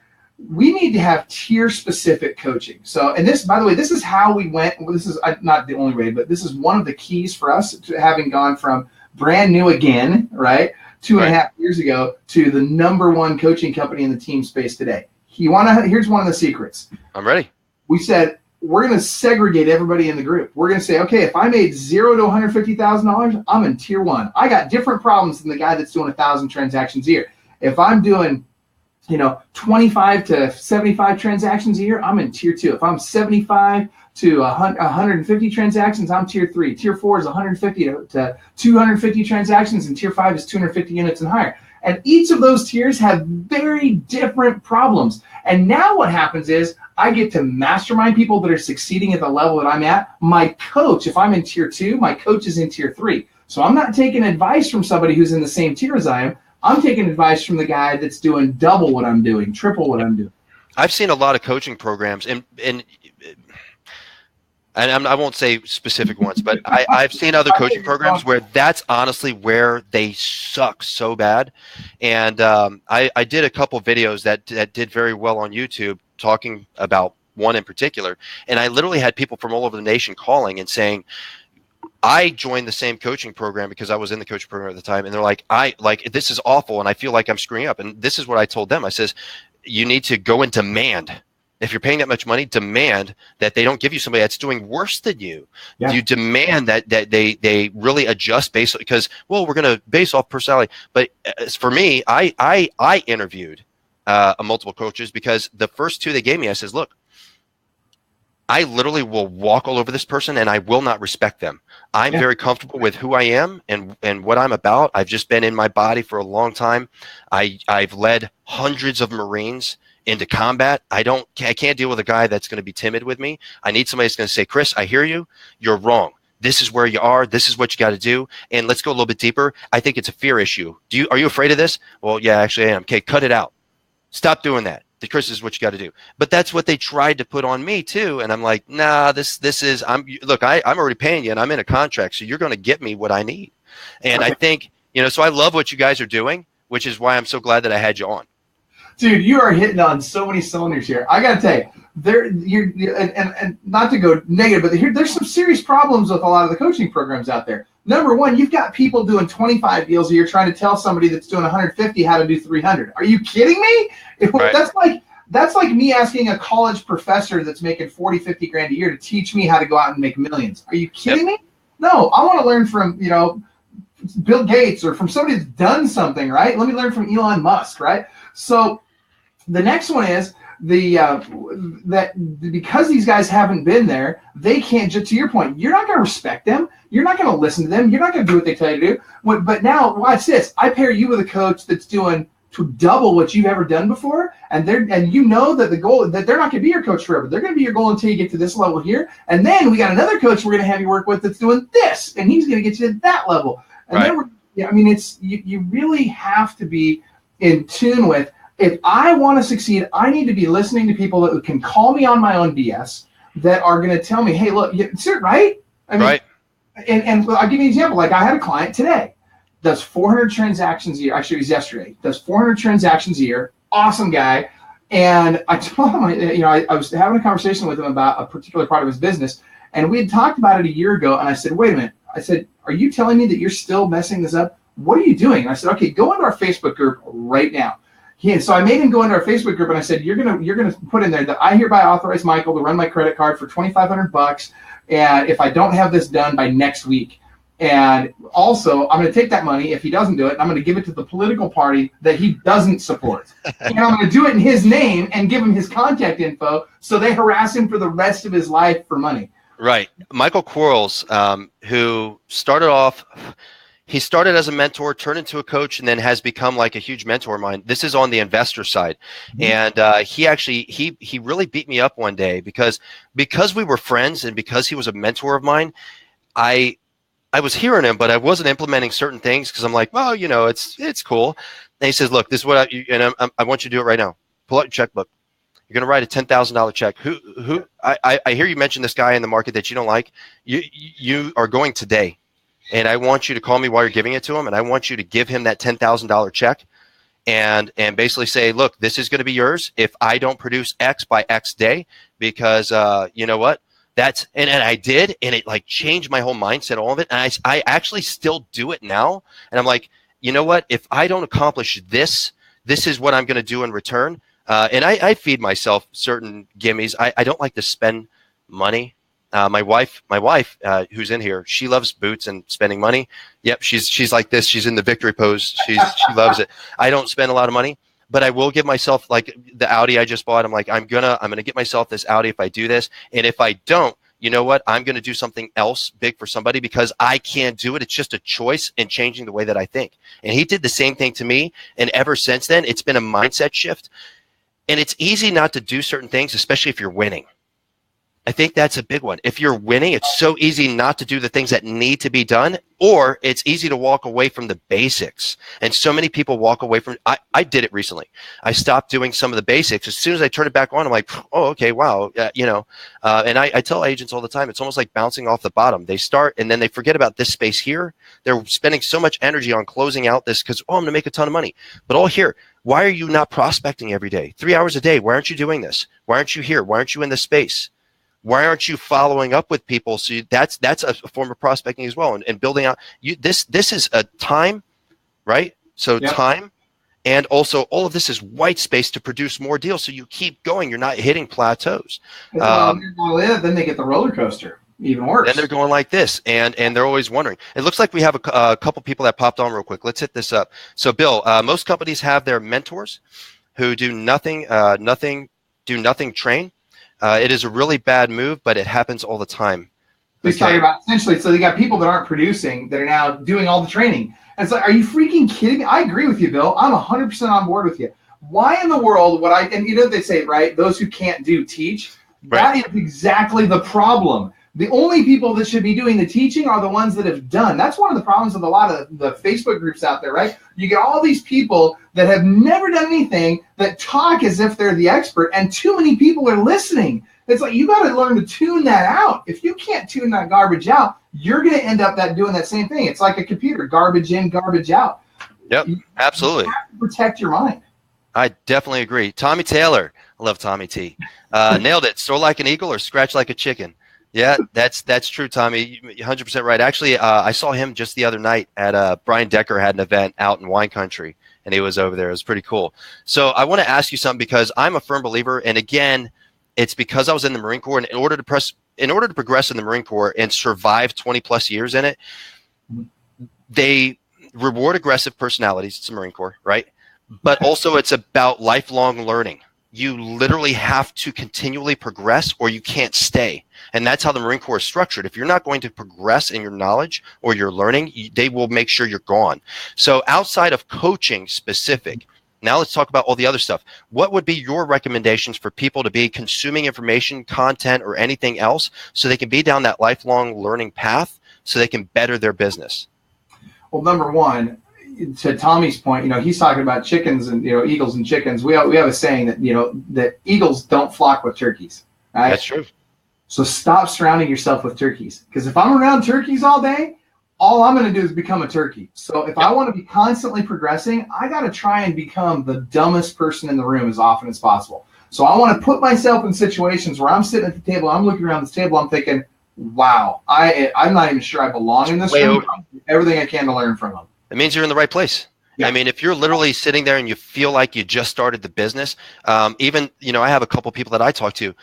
we need to have tier specific coaching. So, and this, by the way, this is how we went. Well, this is not the only way, but this is one of the keys for us to having gone from brand new again, right, 2.5 years ago to the #1 coaching company in the team space today. Here's one of the secrets. I'm ready. We said, we're going to segregate everybody in the group. We're going to say, okay, if I made $0 to $150,000, I'm in tier 1. I got different problems than the guy that's doing 1,000 transactions a year. If I'm doing, 25 to 75 transactions a year, I'm in tier 2. If I'm 75 to 150 transactions, I'm tier 3. Tier 4 is 150 to 250 transactions, and tier 5 is 250 units and higher. And each of those tiers have very different problems. And now what happens is I get to mastermind people that are succeeding at the level that I'm at. My coach, if I'm in tier 2, my coach is in tier 3. So I'm not taking advice from somebody who's in the same tier as I am. I'm taking advice from the guy that's doing double what I'm doing, triple what I'm doing. I've seen a lot of coaching programs, and I won't say specific ones, but I've seen other coaching programs where that's honestly where they suck so bad. And I did a couple videos that did very well on YouTube talking about one in particular. And I literally had people from all over the nation calling and saying, I joined the same coaching program because I was in the coaching program at the time. And they're like, this is awful. And I feel like I'm screwing up. And this is what I told them. I says, you need to go and demand. If you're paying that much money, demand that they don't give you somebody that's doing worse than you. Yeah. You demand that they really adjust based, because, well, we're going to base off personality. But as for me, I interviewed multiple coaches because the first 2 they gave me, I says, look, I literally will walk all over this person and I will not respect them. I'm very comfortable with who I am and what I'm about. I've just been in my body for a long time. I've led hundreds of Marines into combat. I can't deal with a guy that's going to be timid with me. I need somebody that's going to say, Chris, I hear you. You're wrong. This is where you are. This is what you got to do. And let's go a little bit deeper. I think it's a fear issue. Are you afraid of this? Well, yeah, actually I am. Okay, cut it out. Stop doing that. Chris, is what you got to do. But that's what they tried to put on me too. And I'm like, nah, this is, I'm already paying you and I'm in a contract. So you're going to get me what I need. And I think, so I love what you guys are doing, which is why I'm so glad that I had you on. Dude, you are hitting on so many cylinders here. I got to tell you, and not to go negative, but there's some serious problems with a lot of the coaching programs out there. Number one, you've got people doing 25 deals a year trying to tell somebody that's doing 150 how to do 300. Are you kidding me? Right. That's like me asking a college professor that's making 40, 50 grand a year to teach me how to go out and make millions. Are you kidding me? No, I want to learn from, Bill Gates or from somebody that's done something, right? Let me learn from Elon Musk, right? So the next one is that because these guys haven't been there, they can't, just to your point, you're not going to respect them. You're not going to listen to them. You're not going to do what they tell you to do. But now watch this. I pair you with a coach that's doing to double what you've ever done before. And you know that the goal, that they're not going to be your coach forever. They're going to be your goal until you get to this level here. And then we got another coach we're going to have you work with that's doing this, and he's going to get you to that level. And then it's you really have to be in tune with, if I want to succeed, I need to be listening to people that can call me on my own BS, that are going to tell me, hey, look, right? Right. And I'll give you an example. Like I had a client today, does 400 transactions a year. Actually, it was yesterday. Does 400 transactions a year. Awesome guy. And I told him, I was having a conversation with him about a particular part of his business, and we had talked about it a year ago. And I said, wait a minute. I said, are you telling me that you're still messing this up? What are you doing? And I said, okay, go into our Facebook group right now. So I made him go into our Facebook group, and I said, you're gonna put in there that I hereby authorize Michael to run my credit card for $2,500, and if I don't have this done by next week. And also, I'm going to take that money, if he doesn't do it, and I'm going to give it to the political party that he doesn't support. And I'm going to do it in his name and give him his contact info so they harass him for the rest of his life for money. Right. Michael Quarles, who started off, he started as a mentor, turned into a coach, and then has become like a huge mentor of mine. This is on the investor side. Mm-hmm. And he really beat me up one day because we were friends and because he was a mentor of mine. I was hearing him, but I wasn't implementing certain things because I'm like, well, it's cool. And he says, look, this is what I want you to do it right now. Pull out your checkbook. You're going to write a $10,000 check. I hear you mention this guy in the market that you don't like. You are going today. And I want you to call me while you're giving it to him. And I want you to give him that $10,000 check and basically say, look, this is going to be yours if I don't produce X by X day, because you know what? And I did, and it like changed my whole mindset, all of it. And I actually still do it now. And I'm like, you know what? If I don't accomplish this is what I'm going to do in return. And I feed myself certain gimmies. I don't like to spend money. My wife, who's in here, she loves boots and spending money. Yep, she's like this. She's in the victory pose. She loves it. I don't spend a lot of money, but I will give myself, like the Audi I just bought. I'm like, I'm gonna get myself this Audi if I do this. And if I don't, you know what? I'm gonna do something else big for somebody because I can't do it. It's just a choice in changing the way that I think. And he did the same thing to me. And ever since then, it's been a mindset shift. And it's easy not to do certain things, especially if you're winning. I think that's a big one. If you're winning, it's so easy not to do the things that need to be done, or it's easy to walk away from the basics. And so many people walk away from, I did it recently. I stopped doing some of the basics. As soon as I turn it back on, I'm like, oh, okay, wow. And I tell agents all the time, it's almost like bouncing off the bottom. They start and then they forget about this space here. They're spending so much energy on closing out this because, I'm going to make a ton of money. But all here, why are you not prospecting every day? 3 hours a day. Why aren't you doing this? Why aren't you here? Why aren't you in this space? Why aren't you following up with people? So that's a form of prospecting as well, and building out. This is a time, right? So yep. Time, and also all of this is white space to produce more deals. So you keep going. You're not hitting plateaus. Then they get the roller coaster. Even worse. Then they're going like this, and they're always wondering. It looks like we have a couple people that popped on real quick. Let's hit this up. So Bill, most companies have their mentors who do nothing train. It is a really bad move, but it happens all the time. He's talking about essentially, so they got people that aren't producing that are now doing all the training. And it's like, are you freaking kidding me? I agree with you, Bill. I'm 100% on board with you. Why in the world would and you know they say, right, those who can't do, teach. Right. That is exactly the problem. The only people that should be doing the teaching are the ones that have done. That's one of the problems with a lot of the Facebook groups out there, right? You get all these people that have never done anything that talk as if they're the expert, and too many people are listening. It's like, you got to learn to tune that out. If you can't tune that garbage out, you're going to end up doing that same thing. It's like a computer, garbage in, garbage out. Yep, absolutely. You have to protect your mind. I definitely agree. Tommy Taylor, I love Tommy T. Nailed it. Soar like an eagle or scratch like a chicken. Yeah, that's true, Tommy. You're 100% right. Actually, I saw him just the other night at Brian Decker had an event out in wine country, and he was over there. It was pretty cool. So I want to ask you something, because I'm a firm believer, and again, it's because I was in the Marine Corps, and in order to progress in the Marine Corps and survive 20 plus years in it, they reward aggressive personalities. It's the Marine Corps, right? But also it's about lifelong learning. You literally have to continually progress or you can't stay. And that's how the Marine Corps is structured. If you're not going to progress in your knowledge or your learning, they will make sure you're gone. So outside of coaching specific, now let's talk about all the other stuff. What would be your recommendations for people to be consuming information, content, or anything else so they can be down that lifelong learning path so they can better their business? Well, number one, to Tommy's point, he's talking about chickens and, eagles and chickens. We have a saying that, that eagles don't flock with turkeys. Right? That's true. So stop surrounding yourself with turkeys. Because if I'm around turkeys all day, all I'm going to do is become a turkey. So if I want to be constantly progressing, I got to try and become the dumbest person in the room as often as possible. So I want to put myself in situations where I'm sitting at the table, I'm looking around this table, I'm thinking, wow, I'm not even sure I belong in this room. I'm doing everything I can to learn from them. It means you're in the right place. Yeah. I mean, if you're literally sitting there and you feel like you just started the business, even, I have a couple people that I talk to,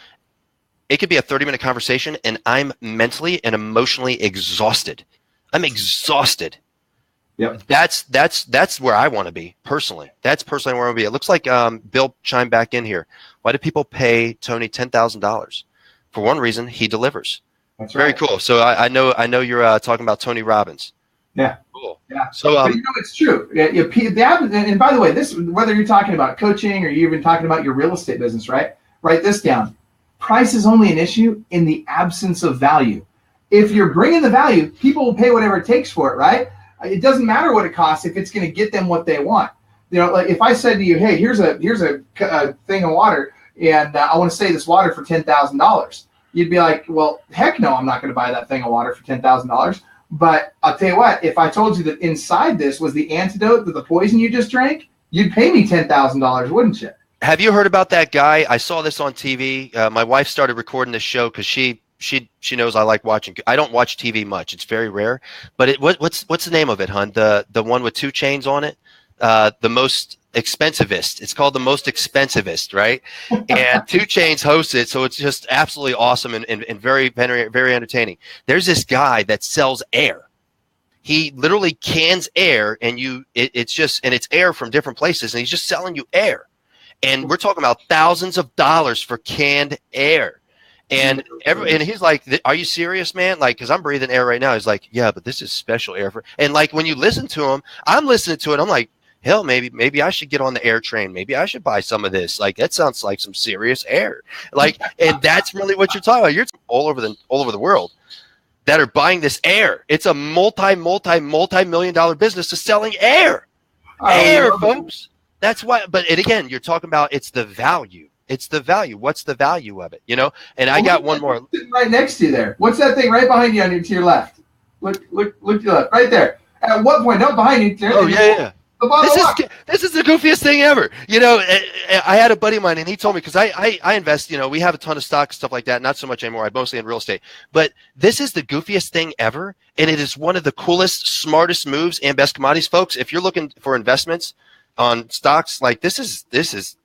it could be a 30-minute conversation and I'm mentally and emotionally exhausted. I'm exhausted. Yep. That's where I want to be personally. That's personally where I want to be. It looks like Bill chimed back in here. Why do people pay Tony $10,000? For one reason, he delivers. That's very right. Cool. So I know you're talking about Tony Robbins. Yeah. Cool. Yeah. So but it's true. And by the way, this, whether you're talking about coaching or you're even talking about your real estate business, right? Write this down. Price is only an issue in the absence of value. If you're bringing the value, people will pay whatever it takes for it, right? It doesn't matter what it costs if it's going to get them what they want. Like if I said to you, hey, here's a thing of water, and I want to sell this water for $10,000. You'd be like, well, heck no, I'm not going to buy that thing of water for $10,000. But I'll tell you what, if I told you that inside this was the antidote to the poison you just drank, you'd pay me $10,000, wouldn't you? Have you heard about that guy? I saw this on TV. My wife started recording this show because she knows I like watching. I don't watch TV much; it's very rare. But what's the name of it, hun? The one with 2 chains on it, the most expensivest. It's called The Most Expensivest, right? And 2 Chainz hosts it, so it's just absolutely awesome and very, very, very entertaining. There's this guy that sells air. He literally cans air, and it's air from different places, and he's just selling you air. And we're talking about thousands of dollars for canned air. And he's like, are you serious, man? Like, because I'm breathing air right now. He's like, yeah, but this is special air for. And like when you listen to him, I'm listening to it. I'm like, hell, maybe I should get on the air train. Maybe I should buy some of this. Like, that sounds like some serious air. Like, and that's really what you're talking about. You're all over the world that are buying this air. It's a multi-million-dollar business to selling air. Air, folks. That's why. But again, you're talking about it's the value. It's the value. What's the value of it? And I got one more. Right next to you there. What's that thing right behind you to your left? Look to your left. Right there. At what point? Not behind you. Oh, yeah. This is the goofiest thing ever. I had a buddy of mine, and he told me, because I invest, we have a ton of stock, stuff like that. Not so much anymore. I'm mostly in real estate. But this is the goofiest thing ever, and it is one of the coolest, smartest moves and best commodities, folks. If you're looking for investments on stocks, like this is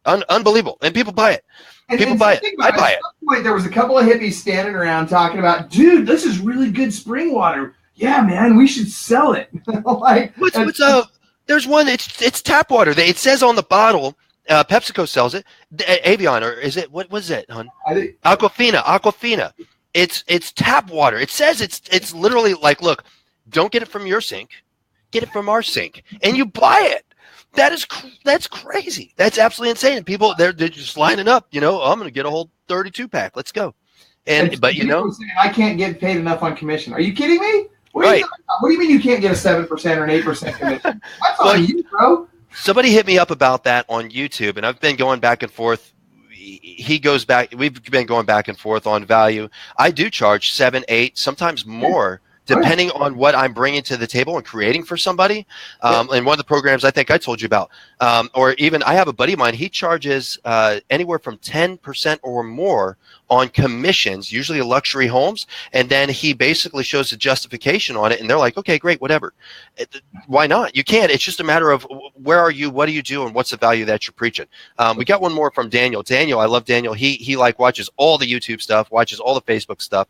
unbelievable, and people buy it. People buy it. I buy it. At some point, there was a couple of hippies standing around talking about, dude, this is really good spring water. Yeah, man, we should sell it. There's one. It's tap water. It says on the bottle PepsiCo sells it. Avion, or is it, what was it, hon? I think Aquafina. It's tap water. It says it's literally like, look, don't get it from your sink, get it from our sink, and you buy it. That's crazy. That's absolutely insane. And people, they're just lining up. I'm going to get a whole 32 pack. Let's go. But saying, I can't get paid enough on commission. Are you kidding me? Right. What do you mean you can't get a 7% or an 8% commission? That's on you, bro. Somebody hit me up about that on YouTube, and I've been going back and forth. He goes back. We've been going back and forth on value. I do charge 7, 8, sometimes more, depending on what I'm bringing to the table and creating for somebody. And one of the programs I think I told you about, or even I have a buddy of mine, he charges anywhere from 10% or more on commissions, usually luxury homes. And then he basically shows a justification on it. And they're like, okay, great, whatever. Why not? You can. It's just a matter of where are you, what do you do, and what's the value that you're preaching. We got one more from Daniel. Daniel, I love Daniel. He like watches all the YouTube stuff, watches all the Facebook stuff.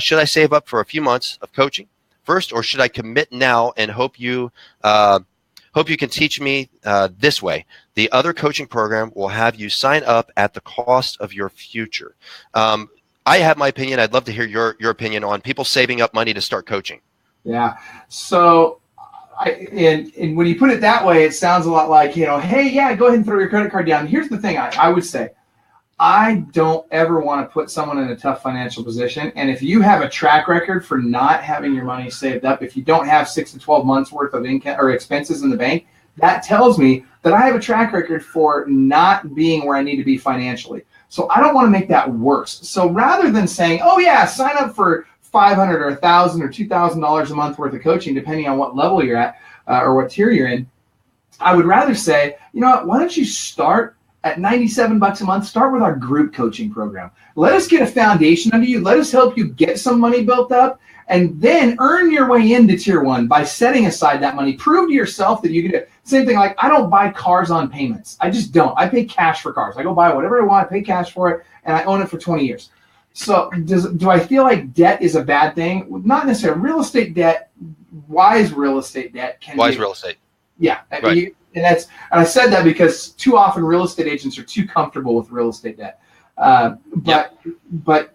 Should I save up for a few months of coaching first, or should I commit now and hope you can teach me this way? The other coaching program will have you sign up at the cost of your future. I have my opinion. I'd love to hear your opinion on people saving up money to start coaching. Yeah. So, and when you put it that way, it sounds a lot like, hey, yeah, go ahead and throw your credit card down. Here's the thing I would say. I don't ever want to put someone in a tough financial position. And if you have a track record for not having your money saved up, if you don't have 6 to 12 months worth of income or expenses in the bank, that tells me that I have a track record for not being where I need to be financially. So I don't want to make that worse. So rather than saying, oh yeah, sign up for $500 or $1,000 or $2,000 a month worth of coaching, depending on what level you're at or what tier you're in, I would rather say, you know what, why don't you start at $97 a month, start with our group coaching program. Let us get a foundation under you. Let us help you get some money built up, and then earn your way into tier 1 by setting aside that money. Prove to yourself that you can do it. Same thing, like I don't buy cars on payments. I just don't. I pay cash for cars. I go buy whatever I want, I pay cash for it, and I own it for 20 years. So do I feel like debt is a bad thing? Not necessarily. Real estate debt, wise real estate debt can Wise be. real estate. Yeah. Right. And I said that because too often real estate agents are too comfortable with real estate debt. But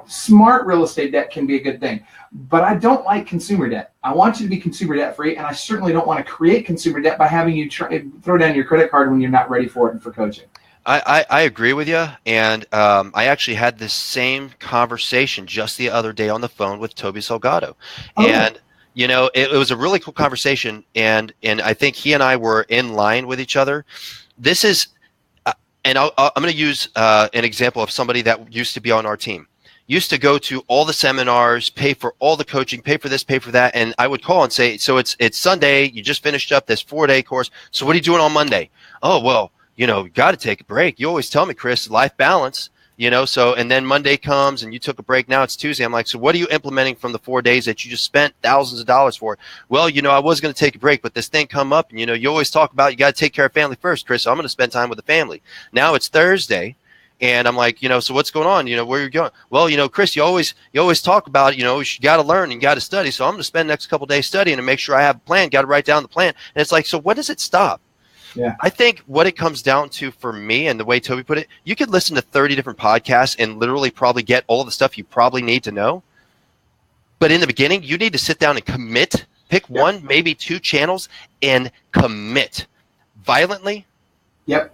smart real estate debt can be a good thing. But I don't like consumer debt. I want you to be consumer debt free, and I certainly don't want to create consumer debt by having you throw down your credit card when you're not ready for it and for coaching. I agree with you, and I actually had this same conversation just the other day on the phone with Toby Salgado, and it was a really cool conversation, and I think he and I were in line with each other. This is, and I'm going to use an example of somebody that used to be on our team. Used to go to all the seminars, pay for all the coaching, pay for this, pay for that, and I would call and say, so it's Sunday, you just finished up this 4-day course, so what are you doing on Monday? Oh, well, you got to take a break. You always tell me, Chris, life balance. So, and then Monday comes and you took a break. Now it's Tuesday. I'm like, so what are you implementing from the 4 days that you just spent thousands of dollars for? Well, I was going to take a break, but this thing come up, and, you always talk about you got to take care of family first, Chris. So I'm going to spend time with the family. Now it's Thursday, and I'm like, so what's going on? Where you're going? Well, Chris, you always talk about, you got to learn and you got to study. So I'm going to spend the next couple of days studying and make sure I have a plan. Got to write down the plan. And it's like, so what does it stop? Yeah. I think what it comes down to for me, and the way Toby put it, you could listen to 30 different podcasts and literally probably get all the stuff you probably need to know. But in the beginning, you need to sit down and commit. Pick one, maybe 2 channels, and commit violently. Yep.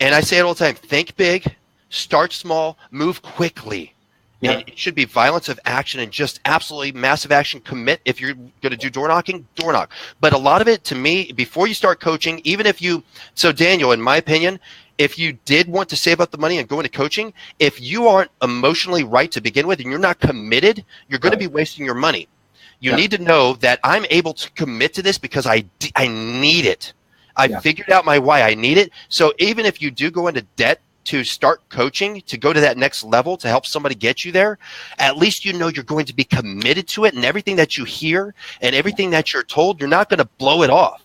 And I say it all the time, think big, start small, move quickly. Yep. And it should be violence of action and just absolutely massive action. Commit. If you're going to do door knocking, door knock. But a lot of it, to me, before you start coaching, even if you – so, Daniel, in my opinion, if you did want to save up the money and go into coaching, if you aren't emotionally right to begin with and you're not committed, you're going to be wasting your money. You need to know that I'm able to commit to this because I need it. I figured out my why. I need it. So even if you do go into debt to start coaching, to go to that next level, to help somebody get you there, at least you're going to be committed to it, and everything that you hear and everything that you're told, you're not going to blow it off.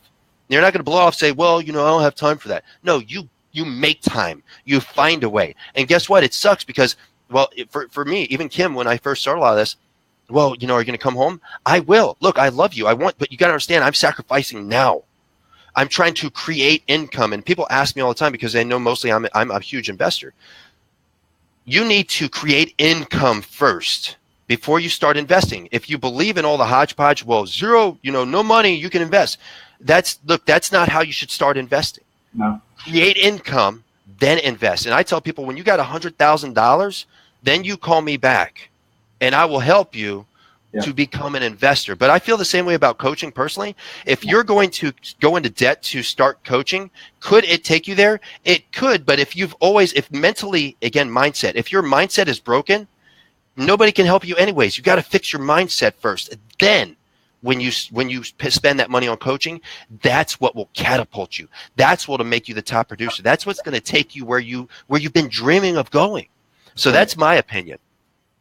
You're not going to blow it off, say, well, I don't have time for that. No, you make time. You find a way. And guess what? It sucks because, well, for me, even Kim, when I first started a lot of this, well, are you going to come home? I will. Look, I love you. But you got to understand, I'm sacrificing now. I'm trying to create income. And people ask me all the time because they know mostly I'm a huge investor. You need to create income first before you start investing. If you believe in all the hodgepodge, well, zero, no money, you can invest. That's not how you should start investing. No. Create income, then invest. And I tell people, when you got $100,000, then you call me back and I will help you to become an investor. But I feel the same way about coaching personally. If you're going to go into debt to start coaching, could it take you there? It could, but if mentally, again, mindset, if your mindset is broken, nobody can help you anyways. You got to fix your mindset first. Then when you spend that money on coaching, that's what will catapult you. That's what will make you the top producer. That's what's going to take you where you've been dreaming of going. So that's my opinion.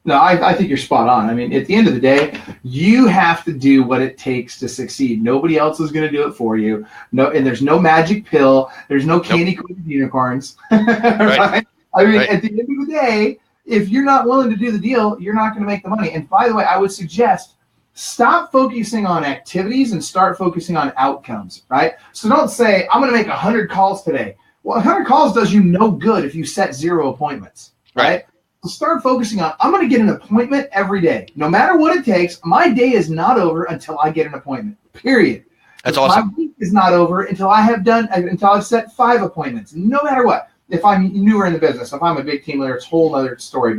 No, I think you're spot on. I mean, at the end of the day, you have to do what it takes to succeed. Nobody else is going to do it for you. No, and there's no magic pill. There's no candy-coated unicorns. Right? I mean, at the end of the day, if you're not willing to do the deal, you're not going to make the money. And by the way, I would suggest stop focusing on activities and start focusing on outcomes, right? So don't say, I'm going to make 100 calls today. Well, 100 calls does you no good if you set 0 appointments, right? So start focusing on, I'm going to get an appointment every day. No matter what it takes, my day is not over until I get an appointment, period. That's awesome. My week is not over until I've set 5 appointments, no matter what. If I'm newer in the business, if I'm a big team leader, it's a whole other story.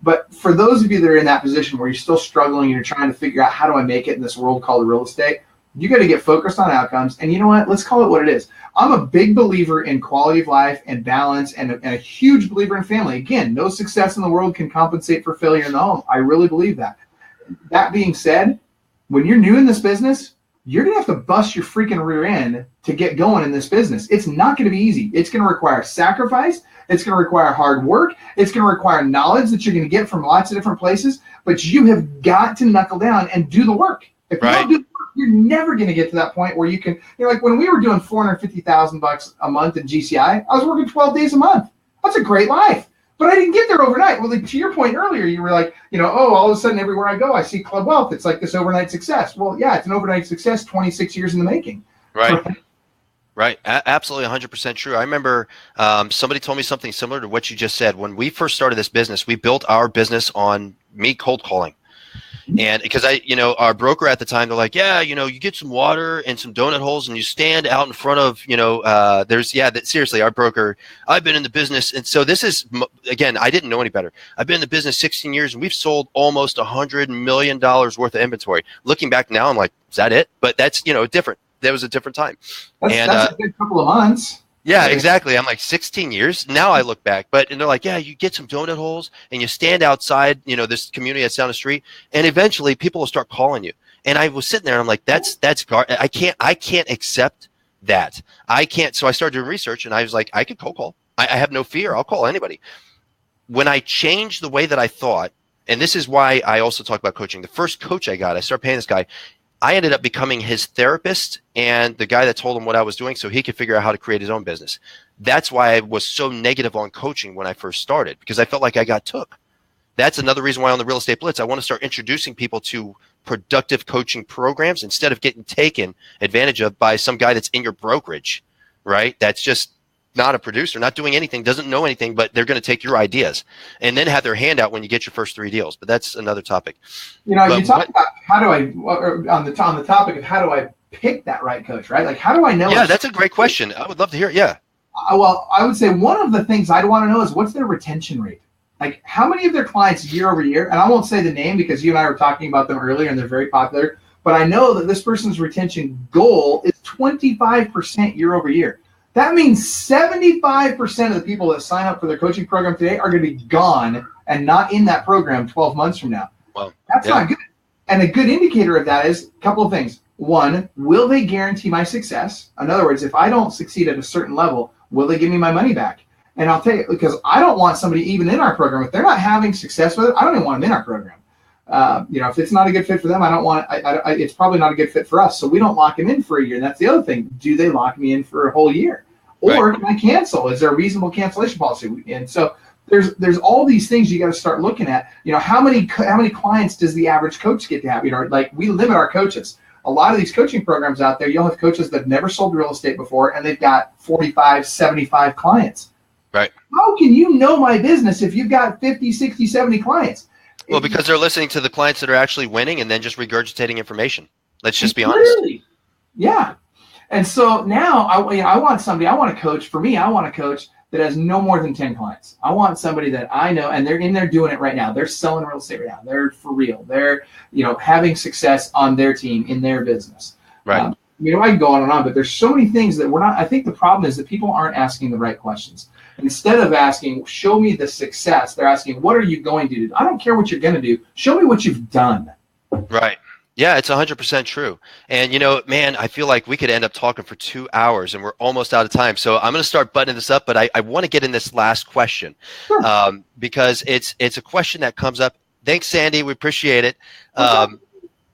But for those of you that are in that position where you're still struggling and you're trying to figure out how do I make it in this world called real estate, you got to get focused on outcomes. And you know what? Let's call it what it is. I'm a big believer in quality of life and balance and a huge believer in family. Again, no success in the world can compensate for failure in the home. I really believe that. That being said, when you're new in this business, you're going to have to bust your freaking rear end to get going in this business. It's not going to be easy. It's going to require sacrifice. It's going to require hard work. It's going to require knowledge that you're going to get from lots of different places. But you have got to knuckle down and do the work. If you don't do the work, you're never going to get to that point where you can, like when we were doing $450,000 a month in GCI, I was working 12 days a month. That's a great life. But I didn't get there overnight. Well, to your point earlier, you were like, all of a sudden everywhere I go, I see Club Wealth. It's like this overnight success. Well, yeah, it's an overnight success, 26 years in the making. Right. Absolutely 100% true. I remember somebody told me something similar to what you just said. When we first started this business, we built our business on me cold calling. And because our broker at the time, they're like, you get some water and some donut holes and you stand out in front of, seriously, our broker, I've been in the business. And so this is, again, I didn't know any better. I've been in the business 16 years and we've sold almost $100 million worth of inventory. Looking back now, I'm like, is that it? But that's, different. That was a different time. That's a good couple of months. Yeah, exactly. I'm like 16 years. Now I look back, and they're like, you get some donut holes and you stand outside, this community that's down the street, and eventually people will start calling you. And I was sitting there and I'm like, that's I can't accept that. I can't. So I started doing research and I was like, I could cold call. I have no fear. I'll call anybody. When I changed the way that I thought, and this is why I also talk about coaching. The first coach I got, I started paying this guy. I ended up becoming his therapist and the guy that told him what I was doing so he could figure out how to create his own business. That's why I was so negative on coaching when I first started, because I felt like I got took. That's another reason why on the Real Estate Blitz, I want to start introducing people to productive coaching programs instead of getting taken advantage of by some guy that's in your brokerage, right? That's just not a producer, not doing anything, doesn't know anything, but they're going to take your ideas and then have their hand out when you get your first 3 deals. But that's another topic. You talk about how do I, on the topic of how do I pick that right coach, right? Like, how do I know? Yeah, that's a great question. I would love to hear it. Yeah. Well, I would say one of the things I'd want to know is what's their retention rate? Like, how many of their clients year over year, and I won't say the name because you and I were talking about them earlier and they're very popular, but I know that this person's retention goal is 25% year over year. That means 75% of the people that sign up for their coaching program today are going to be gone and not in that program 12 months from now. Well, that's not good. And a good indicator of that is a couple of things. One, will they guarantee my success? In other words, if I don't succeed at a certain level, will they give me my money back? And I'll tell you, because I don't want somebody even in our program, if they're not having success with it, I don't even want them in our program. If it's not a good fit for them, I don't want. It's probably not a good fit for us. So we don't lock them in for a year. And that's the other thing. Do they lock me in for a whole year, or can I cancel? Is there a reasonable cancellation policy? And so there's all these things you got to start looking at. How many clients does the average coach get to have? Like we limit our coaches. a lot of these coaching programs out there, you'll have coaches that have never sold real estate before, and they've got 45, 75 clients. Right. How can you know my business if you've got 50, 60, 70 clients? Well, because they're listening to the clients that are actually winning and then just regurgitating information. Let's just be honest. Yeah. And so now I want a coach. For me, I want a coach that has no more than 10 clients. I want somebody that I know, and they're in there doing it right now. They're selling real estate right now. They're for real. They're, having success on their team, in their business. Right. I can go on and on, but there's so many things that we're not. I think the problem is that people aren't asking the right questions. Instead of asking, show me the success, they're asking, what are you going to do? I don't care what you're going to do. Show me what you've done. Right. Yeah, it's 100% true. And, man, I feel like we could end up talking for 2 hours and we're almost out of time. So I'm going to start buttoning this up, but I want to get in this last question because it's a question that comes up. Thanks, Sandy. We appreciate it.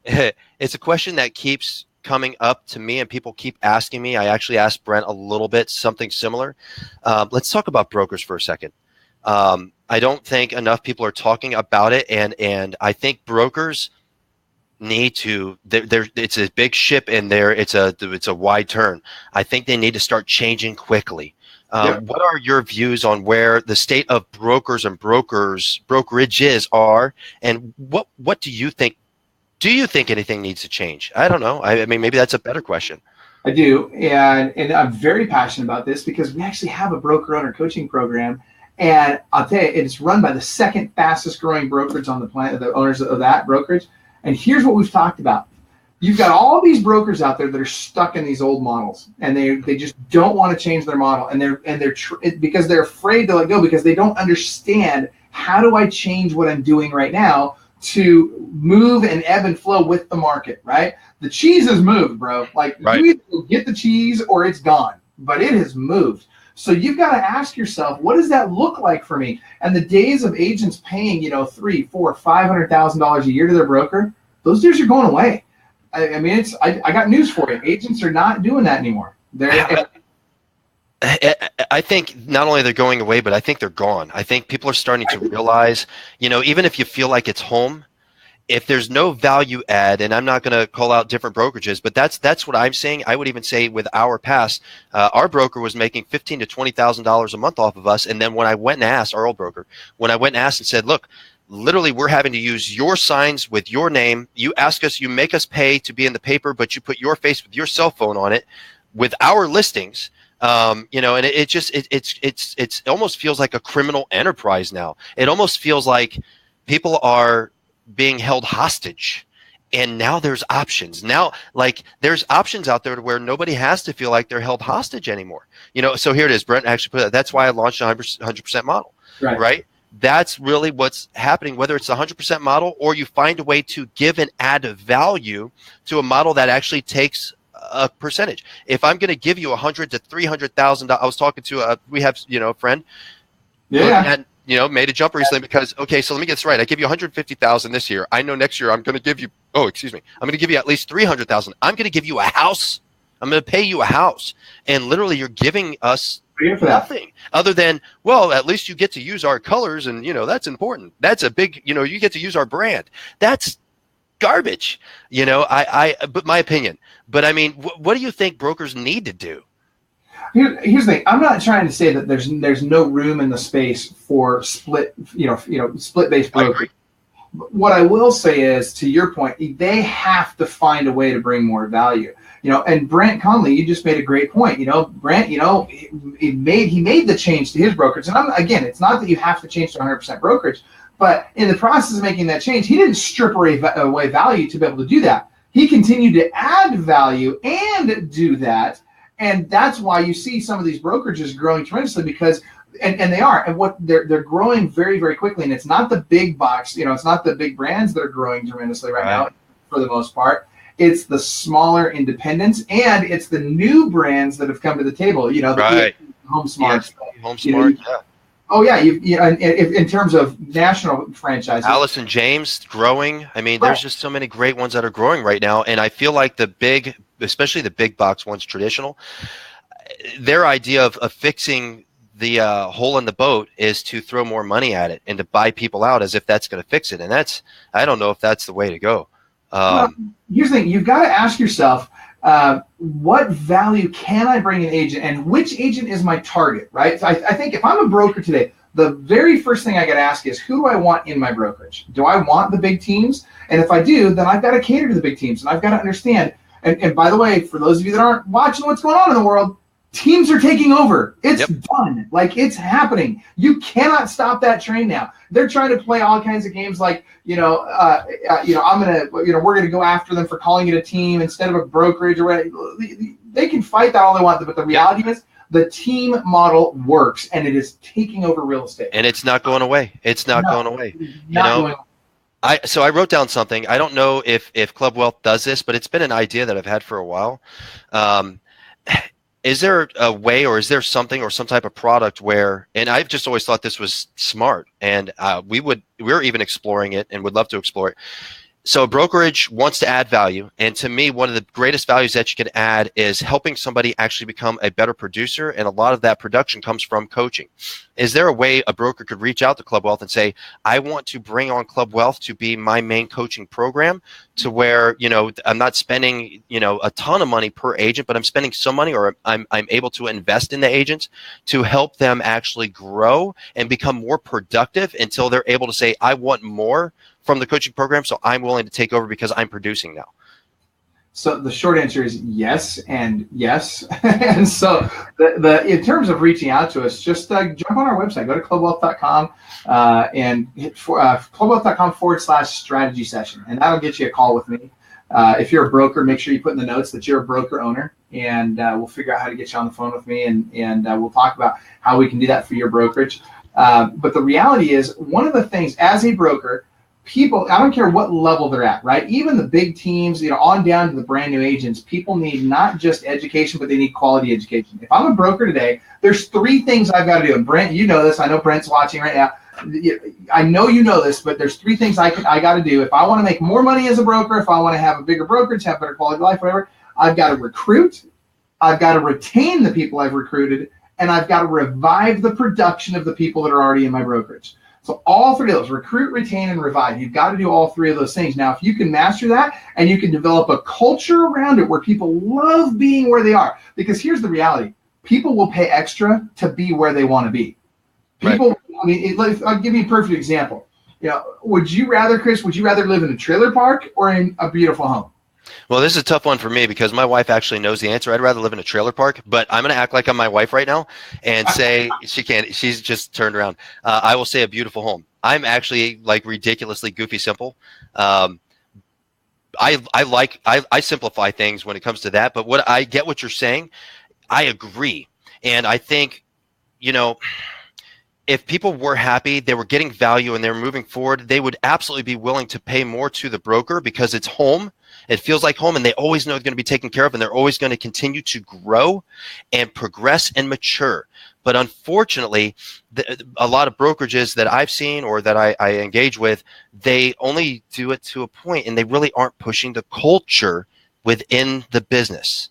It's a question that keeps coming up to me and people keep asking me. I actually asked Brent a little bit, something similar. Let's talk about brokers for a second. I don't think enough people are talking about it. And I think brokers need to, it's a big ship in there. It's a wide turn. I think they need to start changing quickly. What are your views on where the state of brokers and brokerages are? And what do you think? Do you think anything needs to change? I don't know. I mean, maybe that's a better question. I do. And I'm very passionate about this because we actually have a broker owner coaching program. And I'll tell you, it's run by the second fastest growing brokerage on the planet, the owners of that brokerage. And here's what we've talked about. You've got all these brokers out there that are stuck in these old models, and they just don't want to change their model, and they're because they're afraid to let go because they don't understand, how do I change what I'm doing right now to move and ebb and flow with the market, right? The cheese has moved, bro. Like, you either get the cheese or it's gone, but it has moved. So you've got to ask yourself, what does that look like for me? And the days of agents paying, $300,000, $400,000, $500,000 a year to their broker, those days are going away. I mean, I got news for you. Agents are not doing that anymore. I think not only they're going away, but I think they're gone. I think people are starting to realize, even if you feel like it's home, if there's no value add, and I'm not going to call out different brokerages, but that's what I'm saying. I would even say with our past, our broker was making $15,000 to $20,000 a month off of us. And then when I went and asked our old broker, and said, look, literally, we're having to use your signs with your name. You ask us, you make us pay to be in the paper, but you put your face with your cell phone on it with our listings. And it almost feels like a criminal enterprise now. It almost feels like people are being held hostage. And now there's options. Now, like, there's options out there to where nobody has to feel like they're held hostage anymore. So here it is. Brent actually put that. That's why I launched a 100% model, right? That's really what's happening, whether it's a 100% model or you find a way to give and add value to a model that actually takes a percentage. If I'm going to give you $100,000 to $300,000, I was talking to we have a friend, and made a jump recently because so let me get this right. I give you $150,000 this year. I know next year I'm going to give you I'm going to give you at least $300,000. I'm going to give you a house. I'm going to pay you a house, and literally you're giving us nothing other than, well, at least you get to use our colors, and that's important. That's a big, you get to use our brand. That's garbage, but my opinion. But I mean, what do you think brokers need to do? Here's the thing. I'm not trying to say that there's no room in the space for split-based brokers. What I will say is, to your point, they have to find a way to bring more value. And Brent Conley, you just made a great point. Brent, he made the change to his brokerage. And again, it's not that you have to change to 100% brokerage, but in the process of making that change, he didn't strip away value to be able to do that. He continued to add value and do that. And that's why you see some of these brokerages growing tremendously because, and they are, and what they're growing very, very quickly. And it's not the big box, it's not the big brands that are growing tremendously right now for the most part. It's the smaller independents, and it's the new brands that have come to the table. The HomeSmart. HomeSmart, yeah. Oh yeah, in terms of national franchises, Allison James growing. I mean, there's just so many great ones that are growing right now, and I feel like especially the big box ones, traditional, their idea of fixing the hole in the boat is to throw more money at it and to buy people out as if that's going to fix it, and I don't know if that's the way to go. Well, here's the thing. You've got to ask yourself, what value can I bring an agent, and which agent is my target, right? So I think if I'm a broker today, the very first thing I got to ask is, who do I want in my brokerage? Do I want the big teams? And if I do, then I've got to cater to the big teams, and I've got to understand. And by the way, for those of you that aren't watching what's going on in the world, teams are taking over. It's done. Like, it's happening. You cannot stop that train now. They're trying to play all kinds of games like, we're gonna go after them for calling it a team instead of a brokerage or whatever. They can fight that all they want, but the reality is the team model works, and it is taking over real estate. And it's not going away. It's not going away. Going away. So I wrote down something. I don't know if Club Wealth does this, but it's been an idea that I've had for a while. Is there a way, or is there something or some type of product where, and I've just always thought this was smart, and we're even exploring it and would love to explore it. So a brokerage wants to add value. And to me, one of the greatest values that you can add is helping somebody actually become a better producer. And a lot of that production comes from coaching. Is there a way a broker could reach out to Club Wealth and say, I want to bring on Club Wealth to be my main coaching program, to where, I'm not spending, a ton of money per agent, but I'm spending some money, or I'm able to invest in the agents to help them actually grow and become more productive until they're able to say, I want more from the coaching program, so I'm willing to take over because I'm producing now? So the short answer is yes and yes. And so the in terms of reaching out to us, just jump on our website, go to clubwealth.com and hit clubwealth.com/strategy session, and that'll get you a call with me. If you're a broker, make sure you put in the notes that you're a broker owner, and we'll figure out how to get you on the phone with me, and we'll talk about how we can do that for your brokerage. But the reality is, one of the things as a broker, people, I don't care what level they're at, right? Even the big teams, on down to the brand new agents, people need not just education, but they need quality education. If I'm a broker today, there's 3 things I've got to do. And Brent, you know this. I know Brent's watching right now. I know you know this, but there's 3 things I got to do. If I want to make more money as a broker, if I want to have a bigger brokerage, have better quality of life, whatever, I've got to recruit, I've got to retain the people I've recruited, and I've got to revive the production of the people that are already in my brokerage. So all 3 of those, recruit, retain, and revive. You've got to do all 3 of those things. Now, if you can master that and you can develop a culture around it where people love being where they are, because here's the reality. People will pay extra to be where they want to be. People, right. I'll give you a perfect example. Would you rather, Chris, live in a trailer park or in a beautiful home? Well, this is a tough one for me because my wife actually knows the answer. I'd rather live in a trailer park, but I'm going to act like I'm my wife right now and say she can't. She's just turned around. I will say a beautiful home. I'm actually like ridiculously goofy simple. I simplify things when it comes to that, but I get what you're saying. I agree. And I think, if people were happy, they were getting value, and they were moving forward, they would absolutely be willing to pay more to the broker because it's home. It feels like home, and they always know it's going to be taken care of, and they're always going to continue to grow and progress and mature. But unfortunately, a lot of brokerages that I've seen or that I engage with, they only do it to a point, and they really aren't pushing the culture within the business.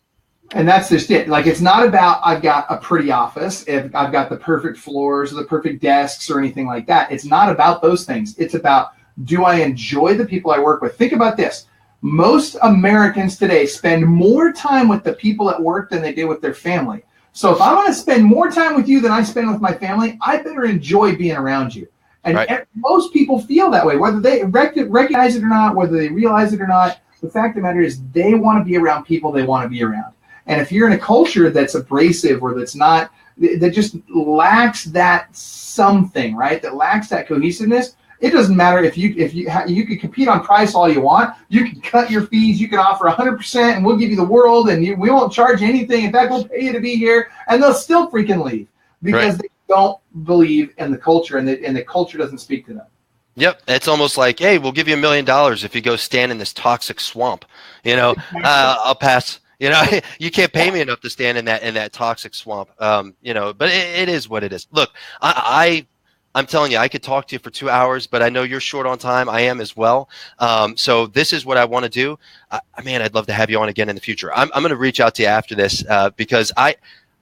And that's just it. Like, it's not about I've got a pretty office, if I've got the perfect floors or the perfect desks or anything like that. It's not about those things. It's about, do I enjoy the people I work with? Think about this. Most Americans today spend more time with the people at work than they do with their family. So if I want to spend more time with you than I spend with my family, I better enjoy being around you. And right. Most people feel that way, whether they recognize it or not, whether they realize it or not. The fact of the matter is they want to be around people they want to be around. And if you're in a culture that's abrasive or that's not, that just lacks that something, right? That lacks that cohesiveness. It doesn't matter if you can compete on price all you want. You can cut your fees. You can offer 100%, and we'll give you the world, and we won't charge anything. In fact, we'll pay you to be here, and they'll still freaking leave because right. They don't believe in the culture, and the culture doesn't speak to them. Yep, it's almost like, hey, we'll give you $1 million if you go stand in this toxic swamp. I'll pass. You can't pay me enough to stand in that toxic swamp. But it is what it is. Look, I'm telling you, I could talk to you for 2 hours, but I know you're short on time. I am as well. So this is what I want to do. I'd love to have you on again in the future. I'm going to reach out to you after this because I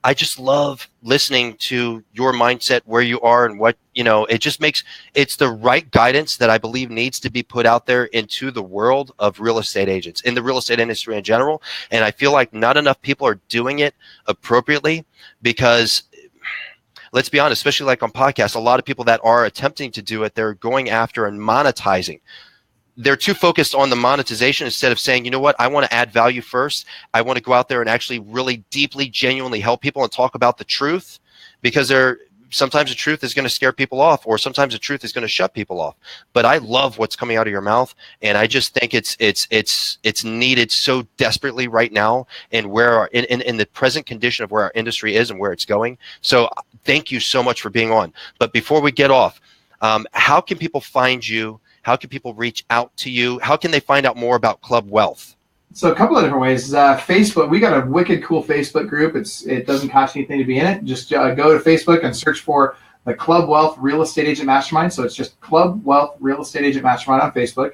I just love listening to your mindset, where you are, and what, it just it's the right guidance that I believe needs to be put out there into the world of real estate agents, in the real estate industry in general. And I feel like not enough people are doing it appropriately, because let's be honest, especially like on podcasts, a lot of people that are attempting to do it, they're going after and monetizing. They're too focused on the monetization instead of saying, you know what, I want to add value first. I want to go out there and actually really deeply, genuinely help people and talk about the truth, because sometimes the truth is going to scare people off, or sometimes the truth is going to shut people off. But I love what's coming out of your mouth, and I just think it's needed so desperately right now, and in the present condition of where our industry is and where it's going. So thank you so much for being on. But before we get off, how can people find you? How can people reach out to you? How can they find out more about Club Wealth? So a couple of different ways. Facebook, we got a wicked cool Facebook group. It doesn't cost anything to be in it. Just go to Facebook and search for the Club Wealth Real Estate Agent Mastermind. So it's just Club Wealth Real Estate Agent Mastermind on Facebook.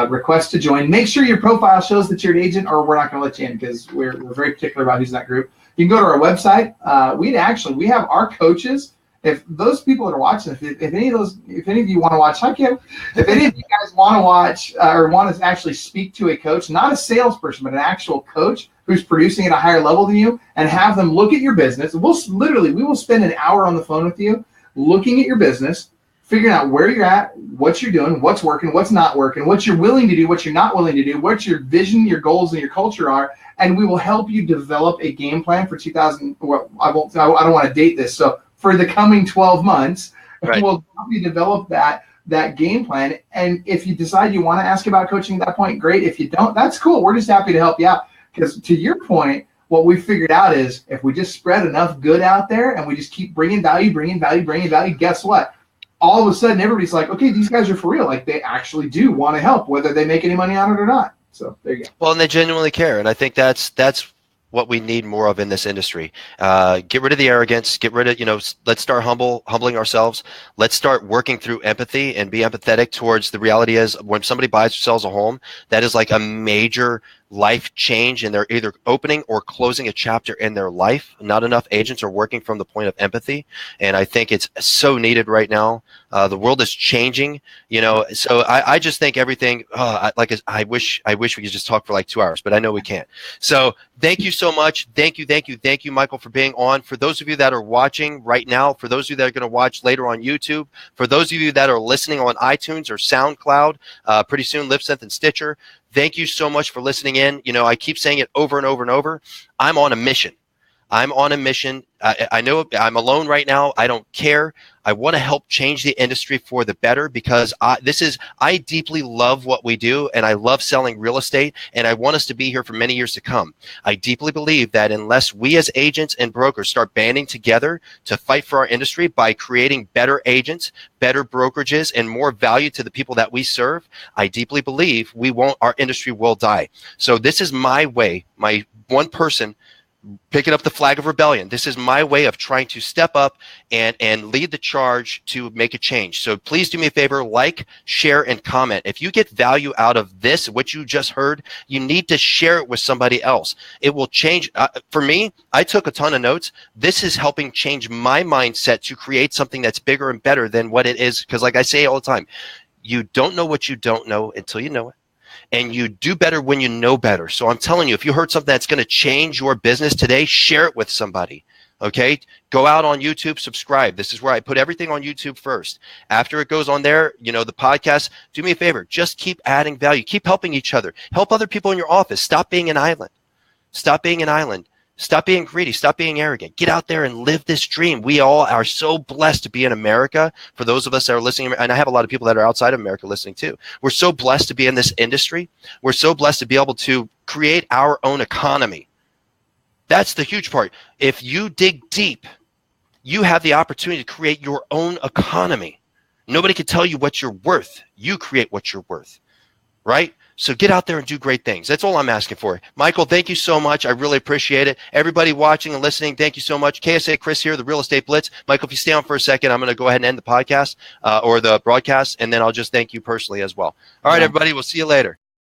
Request to join. Make sure your profile shows that you're an agent, or we're not going to let you in, because we're very particular about who's in that group. You can go to our website. We have our coaches. If those people that are watching, if any of you want to watch, hi Kim, if any of you guys want to watch or want to actually speak to a coach, not a salesperson, but an actual coach who's producing at a higher level than you, and have them look at your business, we will spend an hour on the phone with you, looking at your business, figuring out where you're at, what you're doing, what's working, what's not working, what you're willing to do, what you're not willing to do, what your vision, your goals, and your culture are, and we will help you develop a game plan for 2000. Well, I don't want to date this, so for the coming 12 months, right. We'll help you develop that game plan. And if you decide you want to ask about coaching at that point, great. If you don't, that's cool. We're just happy to help you out. Because to your point, what we figured out is if we just spread enough good out there and we just keep bringing value, guess what? All of a sudden, everybody's like, okay, these guys are for real. Like, they actually do want to help, whether they make any money on it or not. So there you go. Well, and they genuinely care. And I think that's what we need more of in this industry. Get rid of the arrogance, get rid of, let's start humbling ourselves. Let's start working through empathy and be empathetic towards the reality is when somebody buys or sells a home, that is like a major life change, and they're either opening or closing a chapter in their life. Not enough agents are working from the point of empathy, and I think it's so needed right now. The world is changing, so I just think everything, I wish we could just talk for like 2 hours, but I know we can't. So thank you so much. Thank you, Michael, for being on. For those of you that are watching right now, for those of you that are going to watch later on YouTube, for those of you that are listening on iTunes or SoundCloud, pretty soon Libsyn and Stitcher, thank you so much for listening in. I keep saying it over and over and over. I'm on a mission. I know I'm alone right now. I don't care. I want to help change the industry for the better, because I deeply love what we do, and I love selling real estate, and I want us to be here for many years to come. I deeply believe that unless we as agents and brokers start banding together to fight for our industry by creating better agents, better brokerages, and more value to the people that we serve, I deeply believe our industry will die. So this is my way, my one person picking up the flag of rebellion. This is my way of trying to step up and lead the charge to make a change. So please do me a favor, like, share, and comment. If you get value out of this, what you just heard, you need to share it with somebody else. It will change. For me, I took a ton of notes. This is helping change my mindset to create something that's bigger and better than what it is. Because like I say all the time, you don't know what you don't know until you know it. And you do better when you know better. So I'm telling you, if you heard something that's going to change your business today, share it with somebody. Okay? Go out on YouTube, subscribe. This is where I put everything on YouTube first. After it goes on there, the podcast, do me a favor. Just keep adding value. Keep helping each other. Help other people in your office. Stop being an island. Stop being an island. Stop being greedy. Stop being arrogant. Get out there and live this dream. We all are so blessed to be in America. For those of us that are listening, and I have a lot of people that are outside of America listening too. We're so blessed to be in this industry. We're so blessed to be able to create our own economy. That's the huge part. If you dig deep, you have the opportunity to create your own economy. Nobody can tell you what you're worth. You create what you're worth, right? So get out there and do great things. That's all I'm asking for. Michael, thank you so much. I really appreciate it. Everybody watching and listening, thank you so much. KSA Kris here, the Real Estate Blitz. Michael, if you stay on for a second, I'm going to go ahead and end the podcast or the broadcast, and then I'll just thank you personally as well. All right, everybody, we'll see you later.